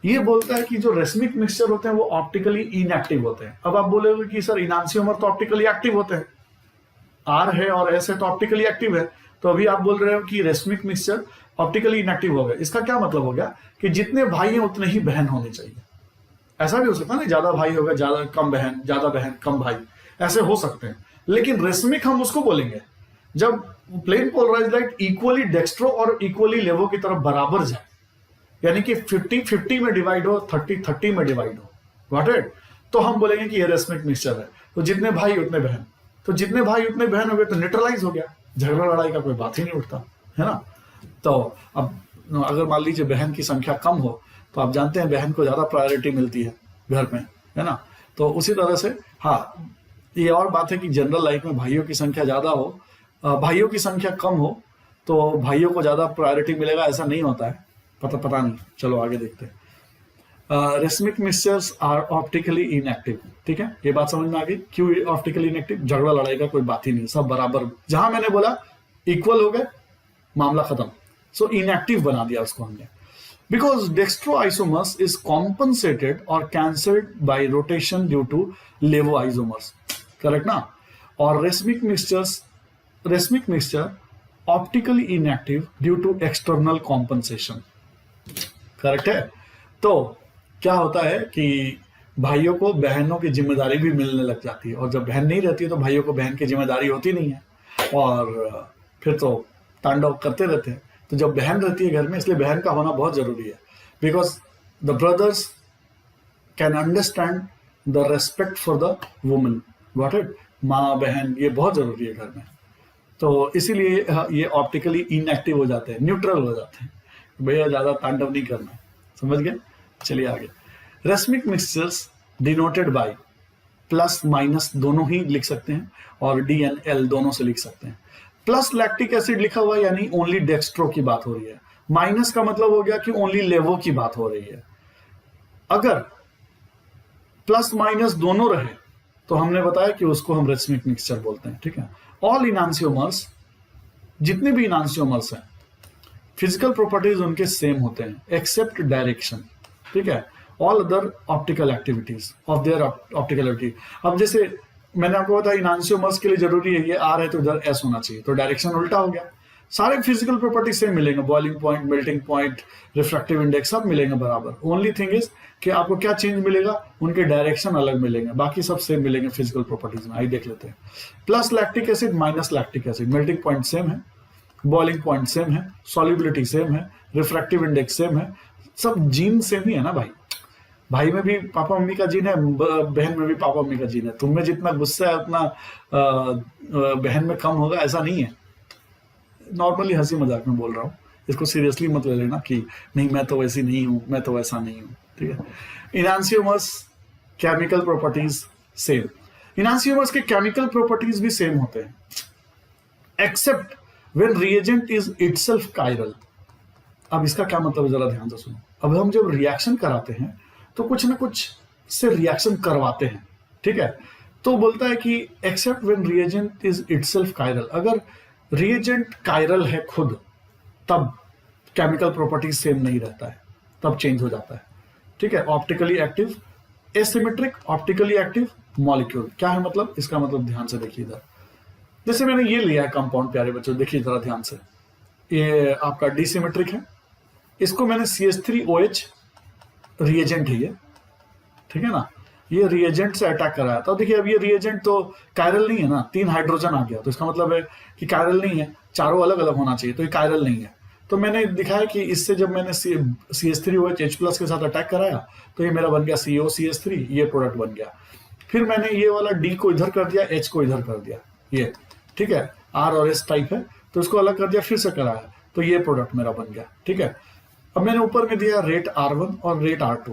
ये बोलता है कि जो रेसमिक मिक्सचर होते हैं वो ऑप्टिकली इनएक्टिव होते हैं। अब आप बोलोगे कि सर इनांसियोमर तो ऑप्टिकली एक्टिव होते हैं, आर है और एस है तो ऑप्टिकली एक्टिव है, तो अभी आप बोल रहे हो कि रेसमिक मिक्सचर ऑप्टिकली इनएक्टिव हो गया। इसका क्या मतलब हो गया कि जितने भाई हैं उतने ही बहन होने चाहिए। ऐसा भी हो सकता है ना, ज्यादा भाई होगा ज्यादा कम बहन, ज्यादा बहन कम भाई, ऐसे हो सकते हैं। लेकिन रेसमिक हम उसको बोलेंगे जब plane polarized light equally dextro और इक्वली लेवो की तरफ बराबर जाए, यानी कि 50-50 में डिवाइड हो, 30-30 में डिवाइड हो, गॉट इट। तो हम बोलेंगे कि ये रेसमिक मिक्सचर है। तो जितने भाई उतने बहन, तो जितने भाई उतने बहन हो गए तो न्यूट्रलाइज हो गया, झगड़ा लड़ाई का कोई बात ही नहीं उठता, है ना। तो अब अगर मान लीजिए बहन की संख्या कम हो तो आप जानते हैं बहन को ज्यादा प्रायोरिटी मिलती है घर में, है ना। तो उसी तरह से हाँ, ये और बात है कि जनरल लाइफ में भाइयों की संख्या ज्यादा हो, भाइयों की संख्या कम हो तो भाइयों को ज्यादा प्रायोरिटी मिलेगा, ऐसा नहीं होता है। पता नहीं, चलो आगे देखते हैं। Racemic mixtures are optically inactive, ठीक है। ये बात समझ में आ गई क्यों ऑप्टिकली इनएक्टिव। झगड़ा लड़ाई का कोई बात ही नहीं, सब बराबर, जहां मैंने बोला इक्वल हो गए मामला खत्म। सो इनएक्टिव बना दिया उसको हमने, because dextro isomers is compensated और cancelled by rotation due to laevo isomers, correct ना। और racemic mixture optically inactive due to external compensation, correct है। तो क्या होता है कि भाइयों को बहनों की जिम्मेदारी भी मिलने लग जाती है, और जब बहन नहीं रहती है तो भाइयों को बहन की जिम्मेदारी होती नहीं है, और फिर तो तांडव करते रहते हैं। तो जब बहन रहती है घर में, इसलिए बहन का होना बहुत जरूरी है, because the brothers can understand the respect for the woman, got it. माँ बहन ये बहुत जरूरी है घर में। तो इसीलिए ये ऑप्टिकली इनएक्टिव हो जाते हैं, न्यूट्रल हो जाते हैं, भैया ज्यादा तांडव नहीं करना, समझ गए। चलिए आगे। Racemic mixtures denoted by plus minus दोनों ही लिख सकते हैं, और डी एन एल दोनों से लिख सकते हैं। प्लस लैक्टिक एसिड लिखा हुआ यानी ओनली डेक्स्ट्रो की बात हो रही है, माइनस का मतलब हो गया कि ओनली लेवो की बात हो रही है। अगर प्लस माइनस दोनों रहे तो हमने बताया कि उसको हम रेसमिक मिक्सचर बोलते हैं, ठीक है। ऑल इनांसियोमर्स, जितने भी इनांसियोमर्स हैं, फिजिकल प्रॉपर्टीज उनके सेम होते हैं एक्सेप्ट डायरेक्शन, ठीक है। All other optical activities of their optical activity. अब जैसे मैंने आपको बताया इनांसियोमर्स के लिए जरूरी है ये आर है तो इधर एस होना चाहिए, तो डायरेक्शन उल्टा हो गया। सारे फिजिकल प्रॉपर्टी सेम मिलेंगे, boiling point, melting point, refractive index सब मिलेंगे बराबर। ओनली थिंग इज कि आपको क्या चेंज मिलेगा, उनके डायरेक्शन अलग मिलेंगे, बाकी सब सेम मिलेंगे फिजिकल प्रॉपर्टीज में। आइए देख लेते हैं। Plus lactic acid, minus lactic acid, melting point same है, बॉइलिंग पॉइंट सेम है, सॉल्युबिलिटी सेम है, रिफ्रैक्टिव इंडेक्स सेम है, सब जीन सेम ही है ना भाई। भाई में भी पापा मम्मी का जीन है, बहन में भी पापा मम्मी का जीन है। तुम में जितना गुस्सा है उतना बहन में कम होगा, ऐसा नहीं है। नॉर्मली हंसी मजाक में बोल रहा हूँ, इसको सीरियसली मत ले लेना कि नहीं मैं तो वैसी नहीं हूँ, मैं तो वैसा नहीं हूँ, ठीक है। इनांसियोमर्स केमिकल प्रॉपर्टीज सेम, इनांसियोमर्स के केमिकल प्रॉपर्टीज भी सेम होते हैं except when reagent is itself chiral. अब इसका क्या मतलब है जरा ध्यान से सुनो। अब हम जब रिएक्शन कराते हैं तो कुछ ना कुछ से रिएक्शन करवाते हैं, ठीक है। तो बोलता है कि except when reagent is itself chiral, अगर रिएजेंट कायरल है खुद तब केमिकल प्रॉपर्टी सेम नहीं रहता है, तब चेंज हो जाता है, ठीक है। Optically active, asymmetric, optically active molecule क्या है मतलब, इसका मतलब ध्यान से देखिए इधर। जैसे मैंने ये लिया है कंपाउंड, प्यारे बच्चों देखिए जरा ध्यान से, ये आपका डिसिमेट्रिक है, इसको मैंने CH3OH रिएजेंट है ये, ठीक है ना, ये रिएजेंट से अटैक कराया था। देखिए अब ये रिएजेंट तो कायरल नहीं है ना, 3 हाइड्रोजन आ गया, तो इसका मतलब है कि कायरल नहीं है, चारों अलग अलग होना चाहिए, तो ये कायरल नहीं है। तो मैंने दिखाया कि इससे जब मैंने CH3OH H+ के साथ अटैक कराया तो ये मेरा बन गया COCH3, ये प्रोडक्ट बन गया। फिर मैंने ये वाला D को इधर कर दिया, H को इधर कर दिया, ये ठीक है, R और S टाइप है, तो इसको अलग कर दिया, फिर से कराया, तो ये प्रोडक्ट मेरा बन गया, ठीक है। अब मैंने ऊपर में दिया रेट R1 और रेट R2,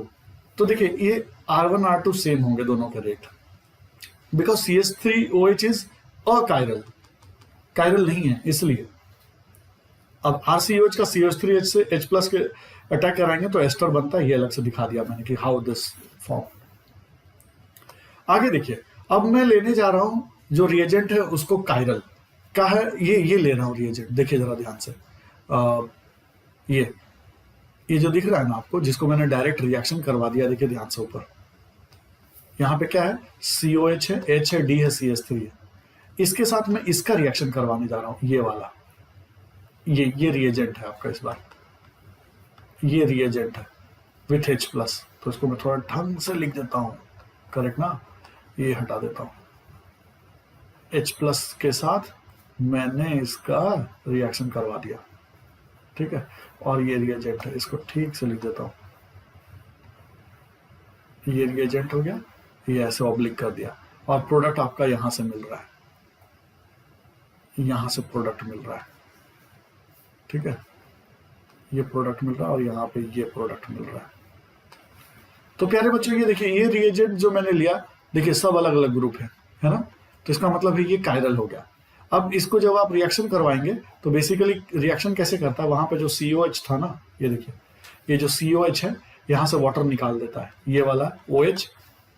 तो देखिए ये R1 R2 सेम होंगे दोनों के rate, because CH3OH is achiral, chiral नहीं है इसलिए। अब RCOH का CH3H से H+ के अटैक कराएंगे तो एस्टर बनता है, ये अलग से दिखा दिया मैंने कि हाउ दिस फॉर्म। आगे देखिए, अब मैं लेने जा रहा हूं जो रिएजेंट है उसको कायरल का है, ये ले रहा हूं रिएजेंट, देखिए जरा ध्यान से। ये जो दिख रहा है ना आपको, जिसको मैंने डायरेक्ट रिएक्शन करवा दिया, देखिए ध्यान से ऊपर, यहाँ पे क्या है, COH है, H है, D है, CH3 है, इसके साथ मैं इसका रिएक्शन करवाने जा रहा हूं, ये वाला, ये रिएजेंट है आपका, इस बार ये रिएजेंट है विथ H+, तो इसको मैं थोड़ा ढंग से लिख देता हूं, करेक्ट ना, ये हटा देता हूं, H+ के साथ मैंने इसका रिएक्शन करवा दिया, ठीक है, और ये रिएजेंट है, इसको ठीक से लिख देता हूं, ये रिएजेंट हो गया, ये ऐसे ऑब्लिक कर दिया, और प्रोडक्ट आपका यहां से मिल रहा है, यहां से प्रोडक्ट मिल रहा है, ठीक है, ये प्रोडक्ट मिल रहा है और यहाँ पे ये प्रोडक्ट मिल रहा है। तो प्यारे बच्चों ये देखिए, ये रिएजेंट जो मैंने लिया, देखिए सब अलग अलग ग्रुप है ना, तो इसका मतलब है ये कायरल हो गया। अब इसको जब आप रिएक्शन करवाएंगे तो बेसिकली रिएक्शन कैसे करता है, वहां पे जो COH था ना, ये देखिए, ये जो COH है यहाँ से वाटर निकाल देता है, ये वाला OH,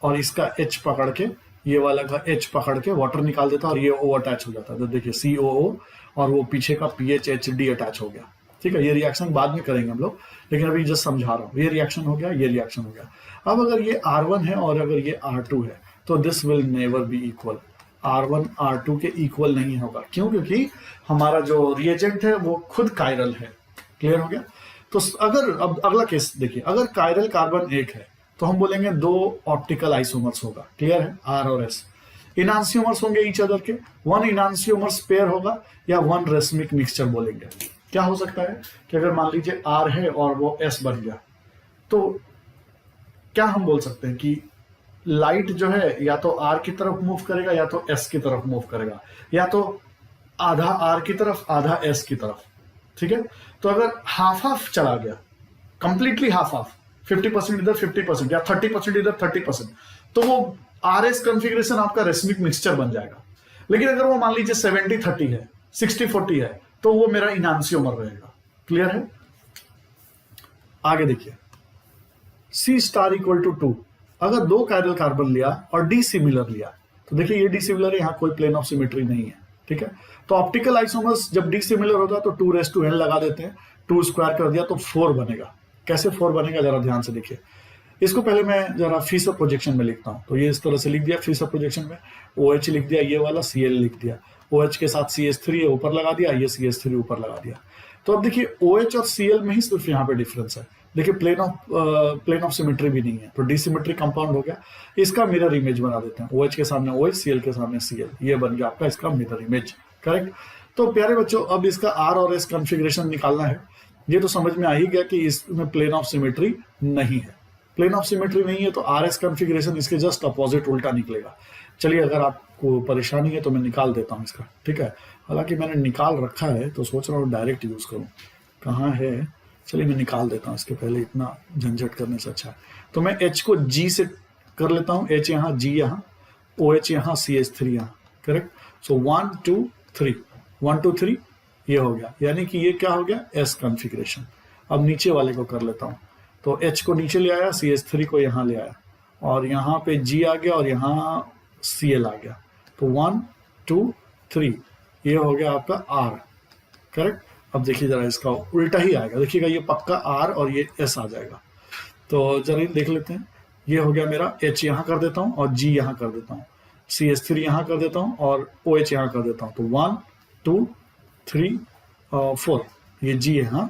और इसका H पकड़ के, ये वाला का H पकड़ के वाटर निकाल देता है, और ये O अटैच हो जाता है, तो देखिए COO और वो पीछे का PHHD अटैच हो गया, ठीक है। ये रिएक्शन बाद में करेंगे हम लोग, लेकिन अभी जस्ट समझा रहा हूँ, ये रिएक्शन हो गया, ये रिएक्शन हो गया। अब अगर ये R1 है और अगर ये R2 है तो this will never be equal, R1 R2 के इक्वल नहीं होगा, क्यों, क्योंकि हमारा जो रिएजेंट है वो खुद कायरल है। क्लियर हो गया। तो अगर अब अगला केस देखिए, अगर कायरल कार्बन एक है तो हम बोलेंगे 2 ऑप्टिकल आइसोमर्स होगा, क्लियर है, R और S। इनांसियोमर्स होंगे ईच अदर के, 1 इनांसियोमर्स पेयर होगा या 1 रेसमिक मिक्सचर बोलेंगे। क्या हो सकता है कि अगर मान लीजिए R है और वो S बन गया, तो क्या हम बोल सकते हैं कि लाइट जो है या तो R की तरफ मूव करेगा या तो S की तरफ मूव करेगा, या तो आधा R की तरफ आधा S की तरफ, ठीक है। तो अगर हाफ हाफ चला गया, कंप्लीटली हाफ हाफ, 50% इधर 50% या 30% इधर 30%, तो वो RS कॉन्फ़िगरेशन आपका रेसमिक मिक्सचर बन जाएगा। लेकिन अगर वो मान लीजिए 70-30 है, 60-40 है, तो वो मेरा इनांसियोमर रहेगा। क्लियर है। आगे देखिए, C स्टार इक्वल टू 2, अगर 2 कायरल कार्बन लिया और D सिमिलर लिया, तो देखिए ये D सिमिलर है, यहां कोई प्लेन ऑफ सिमेट्री नहीं है, ठीक है। तो ऑप्टिकल आइसोमर्स जब D सिमिलर होता है तो 2n लगा देते हैं, 2 स्क्वायर कर दिया तो 4 बनेगा। कैसे 4 बनेगा जरा ध्यान से देखिए। इसको पहले मैं जरा फीसर प्रोजेक्शन में लिखता हूं, तो ये इस तरह से लिख दिया फीसर प्रोजेक्शन में, OH लिख दिया, ये वाला Cl लिख दिया, OH के साथ CH3 है, ऊपर लगा दिया, ये CH3 ऊपर लगा दिया। तो अब देखिए OH और Cl में ही सिर्फ यहाँ पे डिफरेंस है। देखिए प्लेन ऑफ सिमेट्री भी नहीं है, तो डिसिमेट्रिक कंपाउंड हो गया। इसका मिरर इमेज बना देते हैं, OH के सामने OH, Cl के सामने Cl, ये बन गया आपका इसका मिरर इमेज। करेक्ट। तो प्यारे बच्चों, अब इसका R और S कॉन्फ़िगरेशन निकालना है। ये तो समझ में आ ही गया कि इसमें प्लेन ऑफ सिमेट्री नहीं है। प्लेन ऑफ सिमेट्री नहीं है तो RS कॉन्फ़िगरेशन इसके जस्ट अपोजिट उल्टा निकलेगा। चलिए, अगर आपको परेशानी है तो मैं निकाल देता हूँ इसका, ठीक है। हालांकि मैंने निकाल रखा है तो सोच रहा हूँ डायरेक्ट यूज करूँ। कहाँ है? चलिए मैं निकाल देता हूँ, इसके पहले इतना झंझट करने से अच्छा है। तो मैं H को G से कर लेता हूँ, H यहाँ, G यहाँ, OH यहाँ, CH3 यहाँ। करेक्ट। सो 1 2 3, 1 2 3 ये हो गया, यानी कि ये क्या हो गया? S configuration. अब नीचे वाले को कर लेता हूँ, तो H को नीचे ले आया, CH3 को यहाँ ले आया, और यहाँ पे G आ गया और यहाँ Cl आ गया। तो 1 2 3 ये हो गया आपका R। करेक्ट। अब देखिए जरा, इसका उल्टा ही आएगा, देखिएगा ये पक्का R और ये S आ जाएगा। तो जरा देख लेते हैं। ये हो गया मेरा, H यहाँ कर देता हूँ और G यहाँ कर देता हूँ, CH3 यहाँ कर देता हूँ और OH यहाँ कर देता हूँ। तो 1 2 3 4 ये G है, हाँ।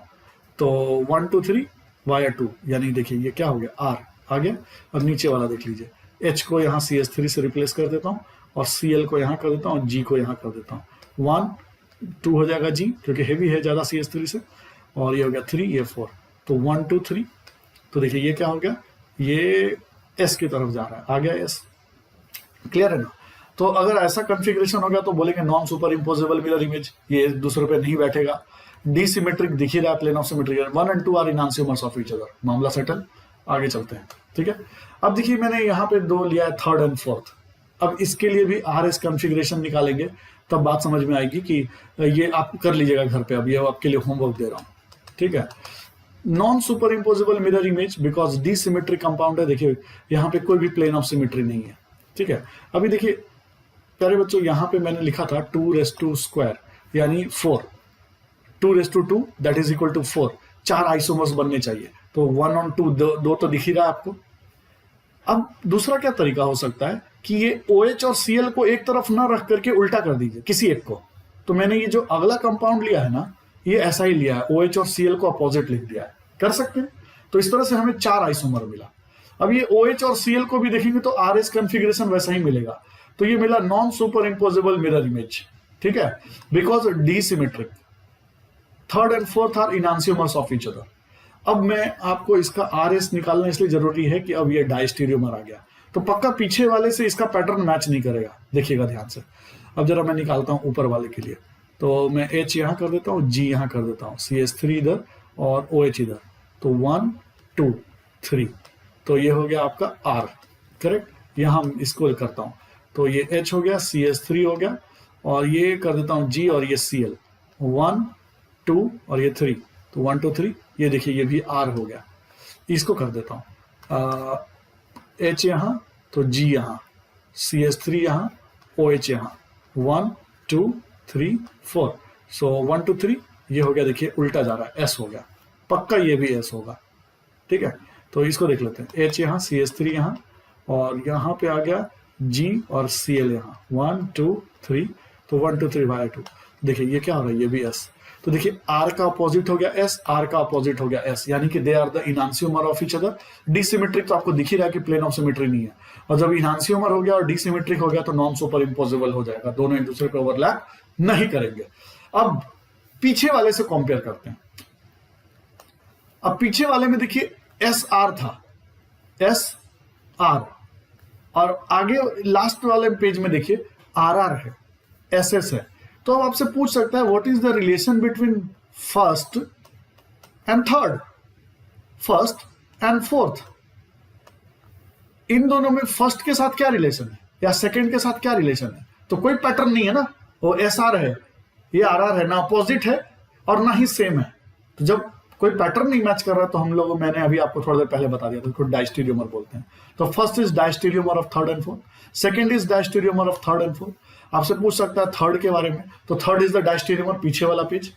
तो 1 2 3 वाया 2, यानी देखिए ये क्या हो गया? R आ गया। अब नीचे वाला देख लीजिए, H को यहाँ CH3 से रिप्लेस कर देता हूँ और Cl को यहाँ कर देता हूँ और G को यहाँ कर देता हूँ। 1 2 हो जाएगा G, क्योंकि हेवी है ज़्यादा CH3 से, और ये हो गया 3, ये 4। तो 1 2 3, तो देखिए ये क्या हो गया? ये S की तरफ जा रहा है, आ गया S। क्लियर है ना? तो अगर ऐसा कॉन्फ़िगरेशन हो गया तो बोलेंगे non super imposable mirror image, ये एक दूसरे पे नहीं बैठेगा। डिसिमेट्रिक दिख ही रहा है, प्लेन ऑफ सिमेट्री, 1 और 2 are enantiomers of each other. मामला सेटल। आगे चलते हैं, ठीक है। अब देखिए मैंने यहाँ पे 2 लिया है, 3rd और 4th। अब इसके लिए भी RS कॉन्फ़िगरेशन निकालेंगे, तब बात समझ में आएगी कि ये आप कर लीजिएगा घर पे। अब ये आपके लिए होमवर्क दे रहा हूँ, ठीक है। Non super imposable mirror image because dissymmetric compound है। देखिए यहाँ पे कोई भी प्लेन ऑफ सिमेट्री नहीं है, ठीक है। अभी देखिए प्यारे बच्चों, यहाँ पे मैंने लिखा था 2⁻², यानी 4, 2⁻² that is equal to 4। 4 isomers बनने चाहिए, तो 1 और 2 दो तो दिख ही रहा है आपको। अब दूसरा क्या तरीका हो सकता है कि ये OH और Cl को एक तरफ ना रख करके उल्टा कर दीजिए किसी एक को। तो मैंने ये जो अगला कंपाउंड लिया है ना, ये ऐसा ही लिया है, OH और Cl को अपोजिट लिख दिया है। कर सकते हैं। तो इस तरह से हमें 4 आइसोमर मिला। अब ये OH और Cl को भी देखेंगे तो RS कॉन्फ़िगरेशन वैसा ही मिलेगा। तो ये मिला non super imposable mirror image, ठीक है, because dissymmetric. 3rd and 4th are enantiomers of each other. अब मैं आपको इसका RS निकालना इसलिए जरूरी है कि अब ये डायस्टीरियोमर आ गया, तो पक्का पीछे वाले से इसका पैटर्न मैच नहीं करेगा। देखिएगा ध्यान से। अब जरा मैं निकालता हूं ऊपर वाले के लिए, तो मैं H यहां कर देता हूं, G यहां कर देता हूं, CH3 इधर और OH इधर। तो 1 2 3, तो ये हो गया आपका R। करेक्ट। यहां इसको करता हूं, तो ये H हो गया, CH3 हो गया, और ये कर देता हूं G और ये Cl। 1 2 और ये 3, तो 1 2 3, ये देखिए ये भी R हो गया। इसको कर देता हूं, H यहां, तो G यहां, CH3 यहां, OH यहां। 1 2 3 4, सो 1 2 3 ये हो गया। देखिए उल्टा जा रहा है, S हो गया, पक्का ये भी S होगा, ठीक है। तो इसको देख लेते हैं, H यहां, CH3 यहां, और यहां पे आ गया G और Cl यहां। 1 2 3, तो 1 2 3 बाय 2। देखिए ये क्या हो रहा है? ये भी S। तो देखिए R का अपोजिट हो गया S, R का अपोजिट हो गया S, यानी कि they are the enantiomer of each other. Dissymmetric तो आपको दिख ही रहा है कि प्लेन ऑफ सिमेट्री नहीं है, और जब इनहांसियोमर हो गया और डिसिमेट्रिक हो गया तो नॉन सुपर इम्पोजेबल हो जाएगा, दोनों एक दूसरे पे ओवरलैप नहीं करेंगे। अब पीछे वाले से कंपेयर करते हैं। अब पीछे वाले में देखिए SR था, SR, और आगे लास्ट वाले पेज में देखिए RR है, SS है। तो अब आपसे पूछ सकता है what is the relation between first and third, first and fourth. इन दोनों में फर्स्ट के साथ क्या रिलेशन है या सेकंड के साथ क्या रिलेशन है? तो कोई पैटर्न नहीं है ना, वो SR है, ये RR है, ना अपोजिट है और ना ही सेम है। तो जब कोई पैटर्न नहीं मैच कर रहा तो हम लोग, मैंने अभी आपको थोड़ी देर पहले बता दिया था, उसको डायस्टीरियोमर बोलते हैं। तो first is diastereomer of 3rd and 4th, second is diastereomer of 3rd and 4th। आपसे पूछ सकता है थर्ड के बारे में, तो थर्ड इज द डायस्टीरियोमर, पीछे वाला page,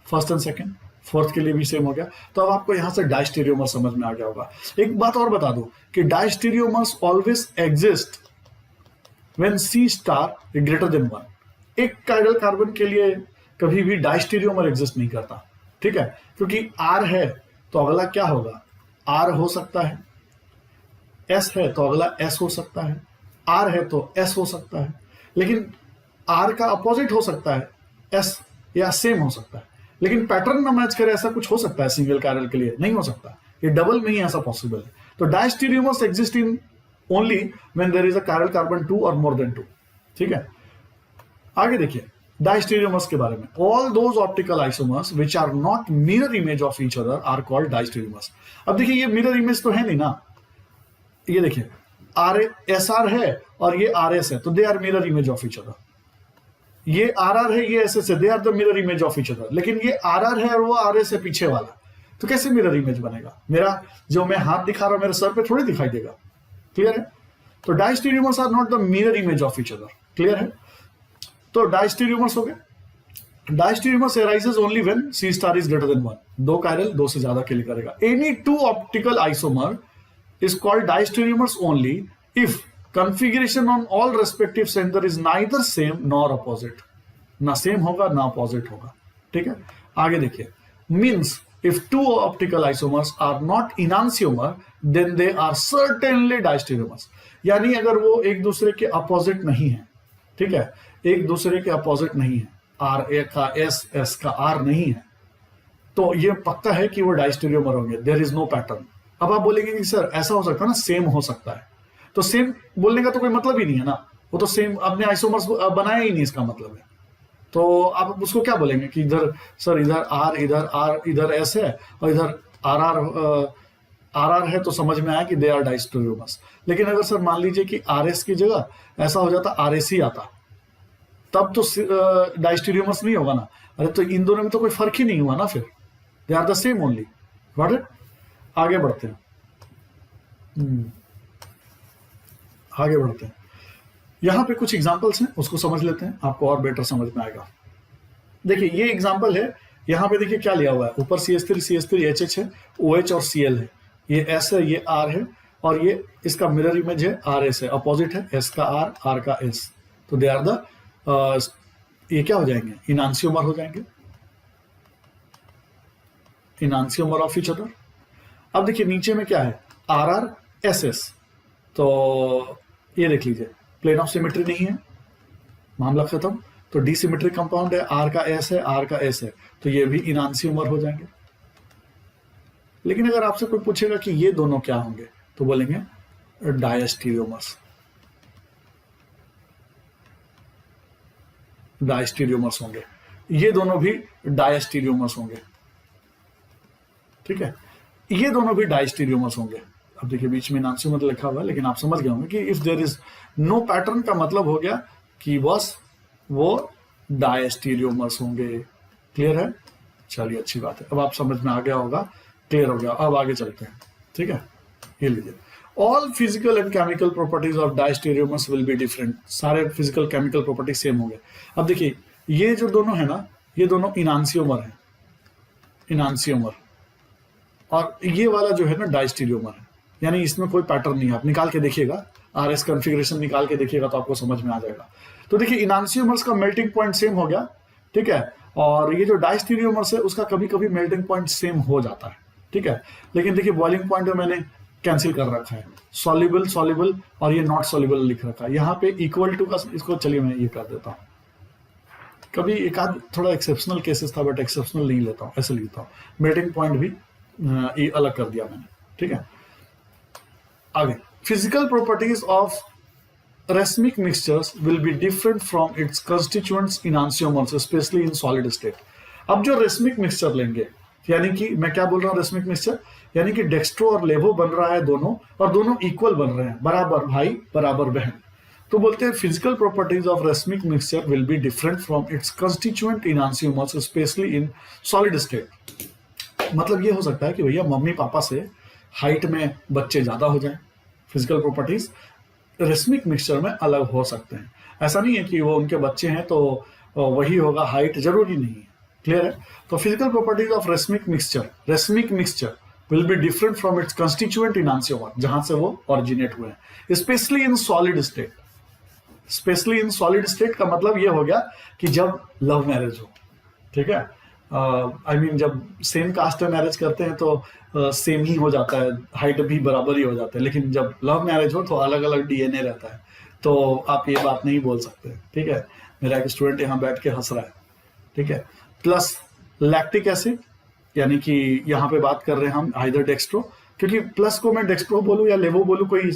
first and second. Fourth के लिए भी सेम हो गया। तो अब आपको यहां से डायस्टीरियोमर समझ में आ गया होगा। एक बात और बता दूं कि diastereomers always exist when C star greater than 1। एक कायरल कार्बन के लिए कभी भी डाइस्टीरियोमर एग्जिस्ट नहीं करता, ठीक है, क्योंकि R है तो अगला क्या होगा, R हो सकता है, S है तो अगला S हो सकता है, R है तो S हो सकता है, लेकिन R का अपोजिट हो सकता है S, या सेम हो सकता है, लेकिन पैटर्न ना मैच करे ऐसा कुछ हो सकता है सिंगल कायरल के लिए, नहीं हो सकता, ये डबल में ही ऐसा पॉसिबल है। तो diastereomers exist in only when there is a chiral carbon 2 और मोर देन 2, ठीक है। आगे देखिए डायस्टीरियोमर्स के बारे में, all those optical isomers which are not mirror image of each other are called diastereomers. अब देखिए ये मिरर इमेज तो है नहीं ना, ये देखिए SR है और ये RS है, तो they are mirror image of each other. ये RR है, ये SS है, they are the mirror image of each other. लेकिन ये RR है और वो RS है पीछे वाला, तो कैसे मिरर इमेज बनेगा? मेरा जो मैं हाथ दिखा रहा हूं मेरे सर पे थोड़ी दिखाई देगा, क्लियर है? तो diastereomers are not the mirror image of each other, clear है? तो डायस्टीरियोमर्स हो गए। Diastereomers arises only when C star is greater than 1, दो कायरल दो से ज्यादा के लिए करेगा। Any two optical isomer is called diastereomers only if configuration on all respective center is neither same nor opposite, ना सेम होगा ना अपोजिट होगा, ठीक है। आगे देखिए, means if two optical isomers are not enantiomer then they are certainly diastereomers, यानी अगर वो एक दूसरे के अपोजिट नहीं है, ठीक है, एक दूसरे के अपोजिट नहीं है, R A का S, S का R नहीं है, तो ये पक्का है कि वो डायस्टीरियोमर होंगे, देयर इज नो पैटर्न। अब आप बोलेंगे कि सर ऐसा हो सकता है ना, सेम हो सकता है, तो सेम बोलने का तो कोई मतलब ही नहीं है ना, वो तो सेम अपने आइसोमर्स बनाया ही नहीं, इसका मतलब है। तो आप उसको क्या बोलेंगे कि इधर सर इधर R इधर S है और इधर RR है, तो समझ में आया कि दे आर डायस्टीरियोमर्स। लेकिन अगर सर मान लीजिए कि RS की जगह ऐसा हो जाता RS ही आता, तब तो डायस्टीरियोमर्स नहीं होगा ना। अरे तो इन दोनों में तो कोई फर्क ही नहीं हुआ ना, फिर they are the same only, got it? आगे बढ़ते हैं, आगे बढ़ते हैं। यहां पे कुछ एग्जांपल्स हैं, उसको समझ लेते हैं, आपको और बेटर समझ में आएगा। देखिए ये एग्जांपल है, यहां पे देखिए क्या लिया हुआ है, ऊपर CH3 HH है, OH और Cl है, ये S है, ये R है, और ये इसका मिरर इमेज है, RS है, अपोजिट है, S का R का S, तो दे आर द ये क्या हो जाएंगे, इनांसियोमर हो जाएंगे, इनांसियोमर ऑफ ईच अदर। अब देखिए नीचे में क्या है, RR SS, तो ये देख लीजिए प्लेन ऑफ सिमेट्री नहीं है, मामला खत्म। तो डिसिमेट्रिक कंपाउंड है, R का S है, R का S है, तो ये भी इनांसियोमर हो जाएंगे। लेकिन अगर आपसे कोई पूछेगा कि ये दोनों क्या होंगे, तो बोलेंगे डायस्टीरियोमर्स, डायस्टीरियोमर्स होंगे, ये दोनों भी डायस्टीरियोमर्स होंगे, ठीक है, ये दोनों भी डायस्टीरियोमर्स होंगे। अब देखिए बीच में इनांसियोमर लिखा हुआ है, लेकिन आप समझ गए होंगे कि if there is no pattern का मतलब हो गया कि बस वो डायस्टीरियोमर्स होंगे, क्लियर है? चलिए अच्छी बात है, अब आप समझ में आ गया होगा, क्लियर हो गया। अब आगे चलते हैं, ठीक है, ये लीजिए, all physical and chemical properties of diastereomers will be different, सारे फिजिकल केमिकल प्रॉपर्टी सेम होंगे। अब देखिए ये जो दोनों है ना, ये दोनों इनांसियोमर है, इनांसियोमर, और ये वाला जो है ना डायस्टीरियोमर है, यानी इसमें कोई पैटर्न नहीं है। आप निकाल के देखिएगा, RS कॉन्फ़िगरेशन निकाल के देखिएगा तो आपको समझ में आ जाएगा। तो देखिए इनांसियोमर्स का मेल्टिंग पॉइंट सेम हो गया, ठीक है, और ये जो डायस्टीरियोमर्स है उसका कभी कभी मेल्टिंग पॉइंट सेम हो जाता है, ठीक है, लेकिन देखिए बॉइलिंग पॉइंट में मैंने कैंसिल कर रखा है, सॉल्युबल सॉल्युबल और ये नॉट सॉल्युबल लिख रखा है, यहाँ पे इक्वल टू का इसको चलिए मैं ये कर देता हूँ। कभी एक आध थोड़ा एक्सेप्शनल केसेस था, बट एक्सेप्शनल नहीं लेता हूँ, ऐसे लिखता हूँ। मेल्टिंग पॉइंट भी ये अलग कर दिया मैंने, ठीक है। आगे, physical properties of racemic mixtures will be different from its constituents enantiomers, especially in solid state. अब जो रेसमिक मिक्सचर लेंगे, यानी कि मैं क्या बोल रहा हूँ रेसमिक मिक्सचर, यानी कि डेक्स्ट्रो और लेवो बन रहा है दोनों, और दोनों इक्वल बन रहे हैं, बराबर भाई बराबर बहन, तो बोलते हैं physical properties of racemic mixture will be different from its constituent enantiomers, specially in solid state. मतलब ये हो सकता है कि भैया मम्मी पापा से हाइट में बच्चे ज्यादा हो जाएं, फिजिकल प्रॉपर्टीज रेसमिक मिक्सचर में अलग हो सकते हैं। ऐसा नहीं है कि वो उनके बच्चे हैं तो वही होगा, हाइट जरूरी नहीं है, क्लियर है? तो physical properties of racemic mixture will be different from its constituent enantiomer, जहां से वो ओरिजिनेट हुए हैं, specially in solid state. Specially in solid state का मतलब ये हो गया कि जब लव मैरिज हो, ठीक है, आई मीन जब सेम कास्ट में मैरिज करते हैं तो सेम ही हो जाता है, हाइट भी बराबर ही हो जाता है, लेकिन जब लव मैरिज हो तो अलग अलग डीएनए रहता है, तो आप ये बात नहीं बोल सकते, ठीक है। मेरा एक स्टूडेंट यहाँ बैठ के हंस रहा है, ठीक है। प्लस लैक्टिक एसिड, यानी कि यहाँ पे बात कर रहे हैं हम आइदर डेक्स्ट्रो, क्योंकि प्लस को मैं डेक्स्ट्रो बोलूँ या लेवो बोलूँ कोई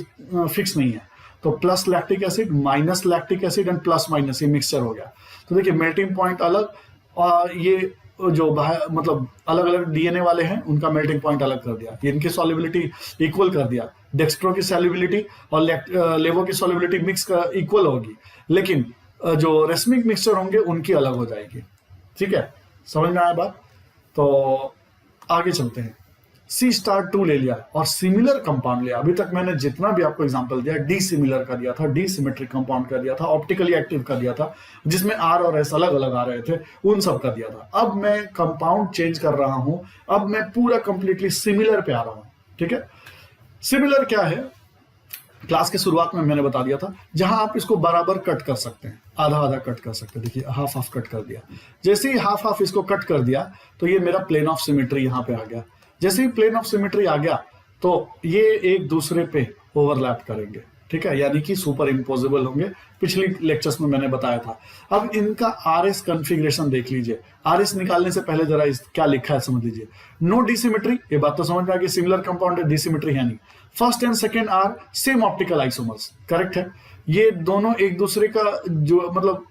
फिक्स नहीं है, तो plus lactic acid minus lactic acid and plus minus ये मिक्सचर हो गया। तो देखिए मेल्टिंग पॉइंट अलग, और ये जो मतलब अलग अलग डीएनए वाले हैं उनका मेल्टिंग पॉइंट अलग कर दिया, इनकी सॉल्युबिलिटी इक्वल कर दिया, डेक्स्ट्रो की सॉल्युबिलिटी और लेवो की सॉल्युबिलिटी मिक्स इक्वल होगी, लेकिन जो रेसमिक मिक्सचर होंगे उनकी अलग हो जाएगी, ठीक है। समझ में आया बात? तो आगे चलते हैं। C*2 ले लिया और सिमिलर कंपाउंड लिया। अभी तक मैंने जितना भी आपको एग्जांपल दिया डी सिमिलर का दिया था, डी सिमेट्रिक कंपाउंड का दिया था, ऑप्टिकली एक्टिव का दिया था, जिसमें R और S अलग अलग आ रहे थे, उन सब का दिया था। अब मैं कंपाउंड चेंज कर रहा हूं, अब मैं पूरा कंप्लीटली सिमिलर पे आ रहा हूं, ठीक है। सिमिलर क्या है, क्लास के शुरुआत में मैंने बता दिया था, जहां आप इसको बराबर कट कर सकते हैं, आधा आधा कट कर सकते हैं। देखिए हाफ हाफ कट कर दिया, जैसे ही हाफ हाफ इसको कट कर दिया तो ये मेरा प्लेन ऑफ सिमेट्री यहाँ पे आ गया। जैसे ही प्लेन ऑफ सिमेट्री आ गया तो ये एक दूसरे पे ओवरलैप करेंगे, ठीक है, यानी कि सुपर इम्पोजिबल होंगे। पिछली लेक्चर्स में मैंने बताया था। अब इनका आरएस कॉन्फ़िगरेशन देख लीजिए। आरएस निकालने से पहले जरा इस क्या लिखा है समझ लीजिए। नो डिसिमेट्री, ये बात तो समझ में आ गई, सिमिलर कंपाउंड है, डिसिमेट्री है नहीं। First and second are same optical isomers, correct है। ये दोनों एक दूसरे का जो मतलब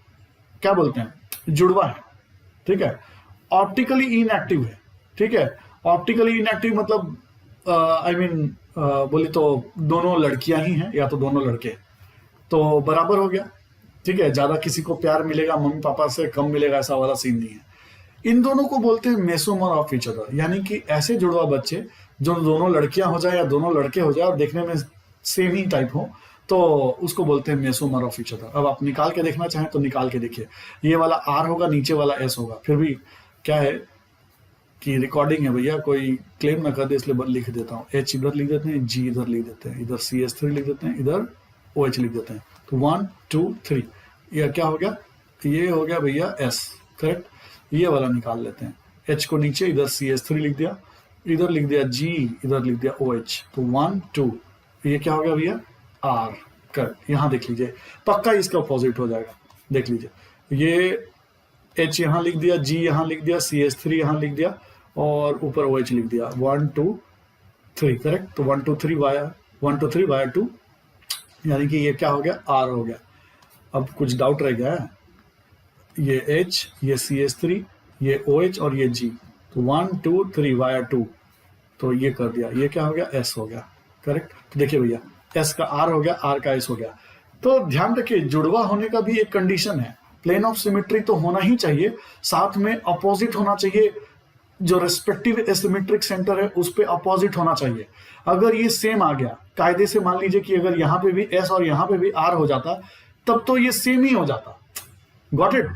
क्या बोलते हैं, जुड़वा है, ठीक है। ऑप्टिकली इनएक्टिव है, ठीक है। ऑप्टिकली इनएक्टिव मतलब आई मीन बोले तो दोनों लड़कियां ही हैं या तो दोनों लड़के, तो बराबर हो गया, ठीक है। ज्यादा किसी को प्यार मिलेगा मम्मी पापा से, कम मिलेगा, ऐसा वाला सीन नहीं है। इन दोनों को बोलते हैं मेसोमर ऑफ ईच अदर, यानी कि ऐसे जुड़वा बच्चे जो दोनों लड़कियां हो जाए या दोनों लड़के हो जाए और देखने में सेम ही टाइप हो, तो उसको बोलते हैं मेसोमर ऑफ ईच अदर। अब आप निकाल के देखना चाहें तो निकाल के देखिए, ये वाला आर होगा, नीचे वाला एस होगा। फिर भी क्या है कि रिकॉर्डिंग है भैया, कोई क्लेम ना कर दे, इसलिए लिख देता हूँ। एच इधर लिख देते हैं, जी इधर लिख देते हैं, इधर CH3 लिख देते हैं, इधर OH लिख देते हैं। तो 1 2 3 ये क्या हो गया, ये हो गया भैया S, करेक्ट। ये वाला निकाल लेते हैं, H को नीचे, इधर CH3 लिख दिया, इधर लिख दिया G, इधर लिख दिया OH। तो 1 2 ये क्या हो गया भैया R, करेक्ट। यहाँ देख लीजिए, पक्का इसका अपोजिट हो जाएगा, देख लीजिए। ये H यहाँ लिख दिया, G यहाँ लिख दिया, CH3 यहाँ लिख दिया और ऊपर OH लिख दिया। 1 2 3, करेक्ट। तो 1 2 3 वाया 2, यानी कि ये क्या हो गया, R हो गया। अब कुछ डाउट रह गया है, ये H, ये CH3, ये OH और ये G, तो 1 2 3 वाया 2, तो ये कर दिया, ये क्या हो गया, S हो गया, करेक्ट। तो देखिए भैया, S का R हो गया, R का S हो गया। तो ध्यान रखिए, जुड़वा होने का भी एक कंडीशन है, प्लेन ऑफ सिमेट्री तो होना ही चाहिए, साथ में अपोजिट होना चाहिए, जो रेस्पेक्टिव एसिमेट्रिक सेंटर है उस पे अपोजिट होना चाहिए। अगर ये सेम आ गया, कायदे से मान लीजिए कि अगर यहाँ पे भी S और यहाँ पे भी R हो जाता, तब तो ये सेम ही हो जाता, गॉट इट,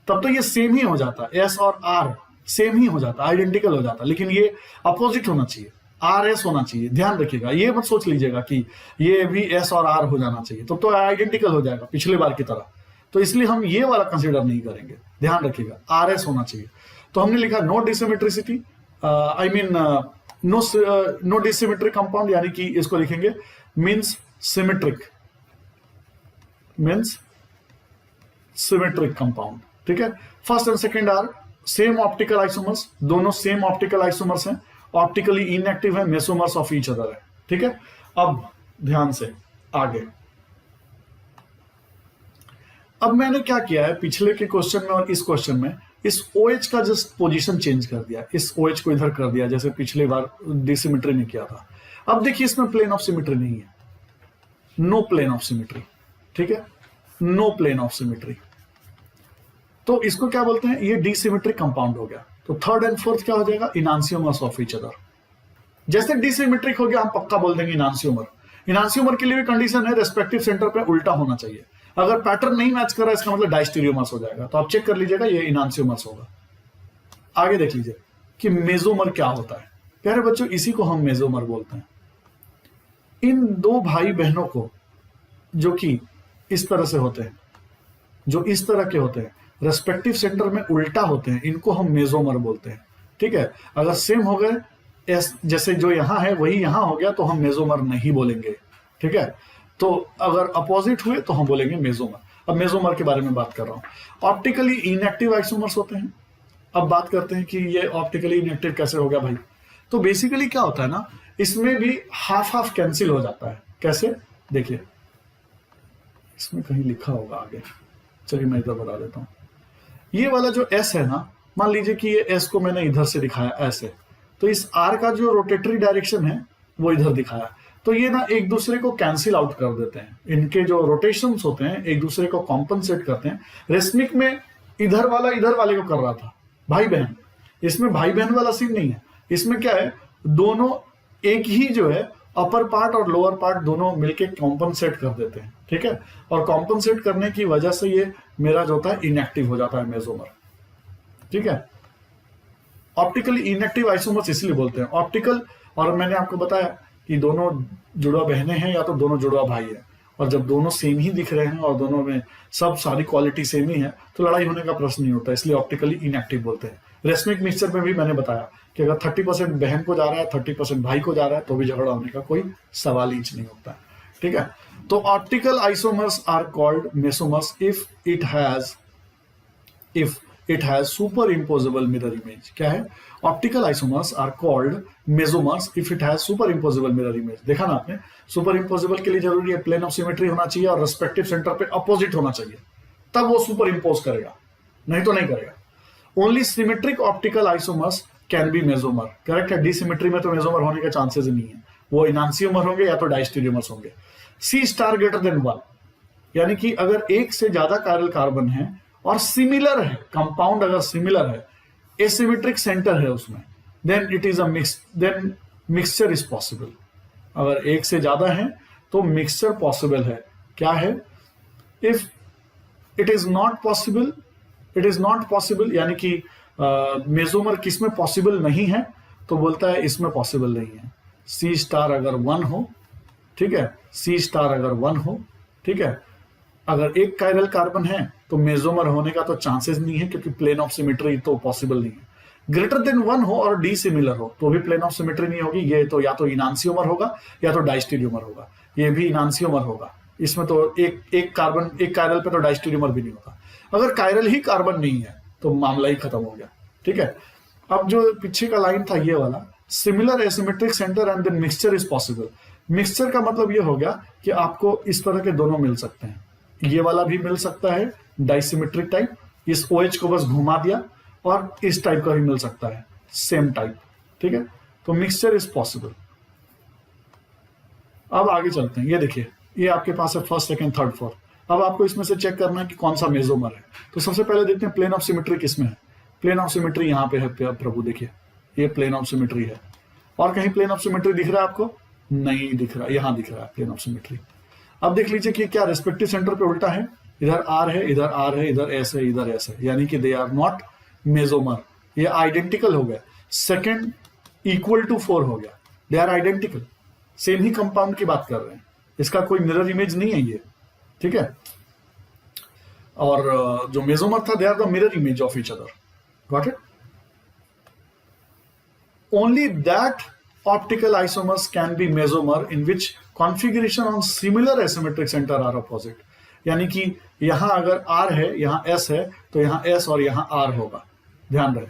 तब तो ये सेम ही हो जाता, S और R सेम ही हो जाता, आइडेंटिकल हो जाता। लेकिन ये अपोजिट होना चाहिए, RS होना चाहिए, ध्यान रखिएगा। ये मत सोच लीजिएगा कि ये भी S और R हो जाना चाहिए, तो आइडेंटिकल हो जाएगा पिछले बार की तरह। तो इसलिए हम ये वाला कंसीडर नहीं करेंगे, ध्यान रखिएगा, RS होना चाहिए। तो हमने लिखा no dissymmetricity, I mean no dissymmetric compound, यानी कि इसको लिखेंगे मीन्स सिमेट्रिक कंपाउंड, ठीक है। First and second are same optical isomers, दोनों सेम ऑप्टिकल आइसोमर्स हैं, ऑप्टिकली इनएक्टिव है, मेसोमर्स ऑफ ईच अदर है, ठीक है। अब ध्यान से आगे, अब मैंने क्या किया है पिछले के क्वेश्चन में और इस क्वेश्चन में, इस OH का जस्ट पोजीशन चेंज कर दिया, इस OH को इधर कर दिया, जैसे पिछली बार डिसिमेट्री में किया था। अब देखिए इसमें प्लेन ऑफ सिमेट्री नहीं है, नो प्लेन ऑफ सिमेट्री, ठीक है, नो प्लेन ऑफ सिमेट्री। तो इसको क्या बोलते हैं, ये डिसिमेट्रिक कंपाउंड हो गया। तो थर्ड एंड फोर्थ क्या हो जाएगा, इनांसियोमर्स ऑफ ईच अदर। जैसे डिसिमेट्रिक हो गया, हम पक्का बोल देंगे इनांसियोमर। इनांसियोमर के लिए भी कंडीशन है, रेस्पेक्टिव सेंटर पे उल्टा होना चाहिए। अगर पैटर्न नहीं मैच कर रहा है, इसका मतलब डायस्टीरियोमर्स हो जाएगा। तो आप चेक कर लीजिएगा, ये इनांसियोमर्स होगा। आगे देख लीजिए कि मेसोमर क्या होता है। प्यारे बच्चों, इसी को हम मेसोमर बोलते हैं। इन दो भाई बहनों को जो कि इस तरह से होते हैं, जो इस तरह के होते हैं, रेस्पेक्टिव सेंटर में उल्टा होते हैं, इनको हम मेसोमर बोलते हैं। ठीक है, अगर सेम हो गए एस, जैसे जो यहां है वही यहां हो गया, तो हम मेसोमर नहीं बोलेंगे। ठीक है, तो अगर अपोजिट हुए तो हम बोलेंगे मेसोमर। अब मेसोमर के बारे में बात कर रहा हूं। ऑप्टिकली इनएक्टिव आइसोमर्स होते हैं। अब बात करते हैं कि ये ऑप्टिकली इनएक्टिव कैसे हो गया भाई। तो बेसिकली क्या होता है ना, इसमें भी हाफ हाफ कैंसिल हो जाता है। कैसे, देखिए इसमें कहीं लिखा होगा आगे, चलिए मैं इधर बता देता हूं। ये वाला जो एस है ना, मान लीजिए कि ये एस को मैंने इधर से दिखाया ऐसे, तो इस आर का जो रोटेटरी डायरेक्शन है वो इधर दिखाया, तो ये ना एक दूसरे को कैंसिल आउट कर देते हैं। इनके जो रोटेशंस होते हैं एक दूसरे को कॉम्पनसेट करते हैं। रेसमिक में इधर वाला इधर वाले को कर रहा था, भाई बहन। इसमें भाई बहन वाला सीन नहीं है, इसमें क्या है, दोनों एक ही जो है अपर पार्ट और लोअर पार्ट दोनों मिलके कॉम्पनसेट कर देते हैं। ठीक है, और कॉम्पनसेट करने की वजह से ये मेरा जो होता है इनएक्टिव हो जाता है मेसोमर। ठीक है, ऑप्टिकली इनएक्टिव आइसोमर्स इसलिए बोलते हैं ऑप्टिकल। और मैंने आपको बताया कि दोनों जुड़वा बहनें हैं या तो दोनों जुड़वा भाई है, और जब दोनों सेम ही दिख रहे हैं और दोनों में सब सारी क्वालिटी सेम ही है तो लड़ाई होने का प्रश्न नहीं होता, इसलिए ऑप्टिकली इनएक्टिव बोलते हैं। रेसमिक मिक्सचर में भी मैंने बताया कि अगर 30% बहन को जा रहा है 30% भाई को जा रहा है तो भी झगड़ा होने का कोई सवाल ही नहीं होता। ठीक है, तो optical isomers are called mesomers if it has super imposable mirror image. क्या है, optical isomers are called mesomers if it has super imposable mirror image. देखा ना आपने, सुपर इम्पोजेबल के लिए जरूरी है प्लेन ऑफ सिमेट्री होना चाहिए और रेस्पेक्टिव सेंटर पे अपोजिट होना चाहिए, तब वो सुपर इम्पोज करेगा, नहीं तो नहीं करेगा। Only symmetric optical isomers can be mesomer. Correct है, डिसिमेट्री में तो मेसोमर होने के चांसेस नहीं है, वो इनांसियोमर होंगे या तो डाइस्टेरियोमर्स होंगे। सी स्टार ग्रेटर देन 1, यानी कि अगर एक से ज्यादा कायरल कार्बन है और सिमिलर है, कंपाउंड अगर सिमिलर है, एसिमेट्रिक सेंटर है उसमें, then it is a then mixture is possible. अगर एक से ज्यादा है तो मिक्सचर पॉसिबल है। क्या है, if it is not possible यानी कि मेसोमर किसमें पॉसिबल नहीं है, तो बोलता है इसमें पॉसिबल नहीं है। सी स्टार अगर 1 हो, ठीक है, सी स्टार अगर 1 हो, ठीक है, अगर एक कायरल कार्बन है तो मेसोमर होने का तो चांसेस नहीं है, क्योंकि प्लेन ऑफ सिमेट्री तो पॉसिबल नहीं है। ग्रेटर देन 1 हो और डी सिमिलर हो तो भी प्लेन ऑफ सिमेट्री नहीं होगी। ये तो या तो इनांसियोमर होगा या तो डाइस्टेरियोमर होगा, ये भी इनांसियोमर होगा। इसमें तो एक कायरल पे तो डाइस्टेरियोमर भी नहीं होता। अगर कायरल ही कार्बन नहीं है तो मामला ही खत्म हो गया। ठीक है, अब जो पीछे का लाइन था ये वाला, similar asymmetric centre and then mixture is possible. Mixture का मतलब ये हो गया कि आपको इस तरह के दोनों मिल सकते हैं, ये वाला भी मिल सकता है डाइसिमेट्रिक टाइप, इस OH को बस घुमा दिया, और इस टाइप का भी मिल सकता है सेम टाइप। ठीक है, तो मिक्सचर इज पॉसिबल। अब आगे चलते हैं, ये देखिए ये आपके पास है फर्स्ट सेकंड थर्ड फोर्थ। अब आपको इसमें से चेक करना है कि कौन सा मेसोमर है। तो सबसे पहले देखते हैं प्लेन ऑफ सिमेट्री किसमें है। प्लेन ऑफ सिमेट्री यहाँ पे है प्रभु, देखिए ये प्लेन ऑफ सिमेट्री है। और कहीं प्लेन ऑफ सिमेट्री दिख रहा है आपको? नहीं दिख रहा, यहां दिख रहा है प्लेन ऑफ सिमेट्री। अब देख लीजिए कि क्या रेस्पेक्टिव सेंटर पे उल्टा है, इधर आर है, इधर आर है, इधर एस है, इधर एस है, यानी कि दे आर नॉट मेसोमर। ये आइडेंटिकल हो गया। सेकंड इक्वल टू 4 हो गया, दे आर आइडेंटिकल, सेम ही कंपाउंड की बात कर रहे हैं, इसका कोई मिरर इमेज नहीं है ये। ठीक है, और जो मेसोमर था they are the mirror image of each other. Got it? Only that optical isomers can be mesomer in which configuration on similar asymmetric center are opposite। यानी कि यहां अगर R है, यहां S है, तो यहां S और यहां R होगा। ध्यान रहे,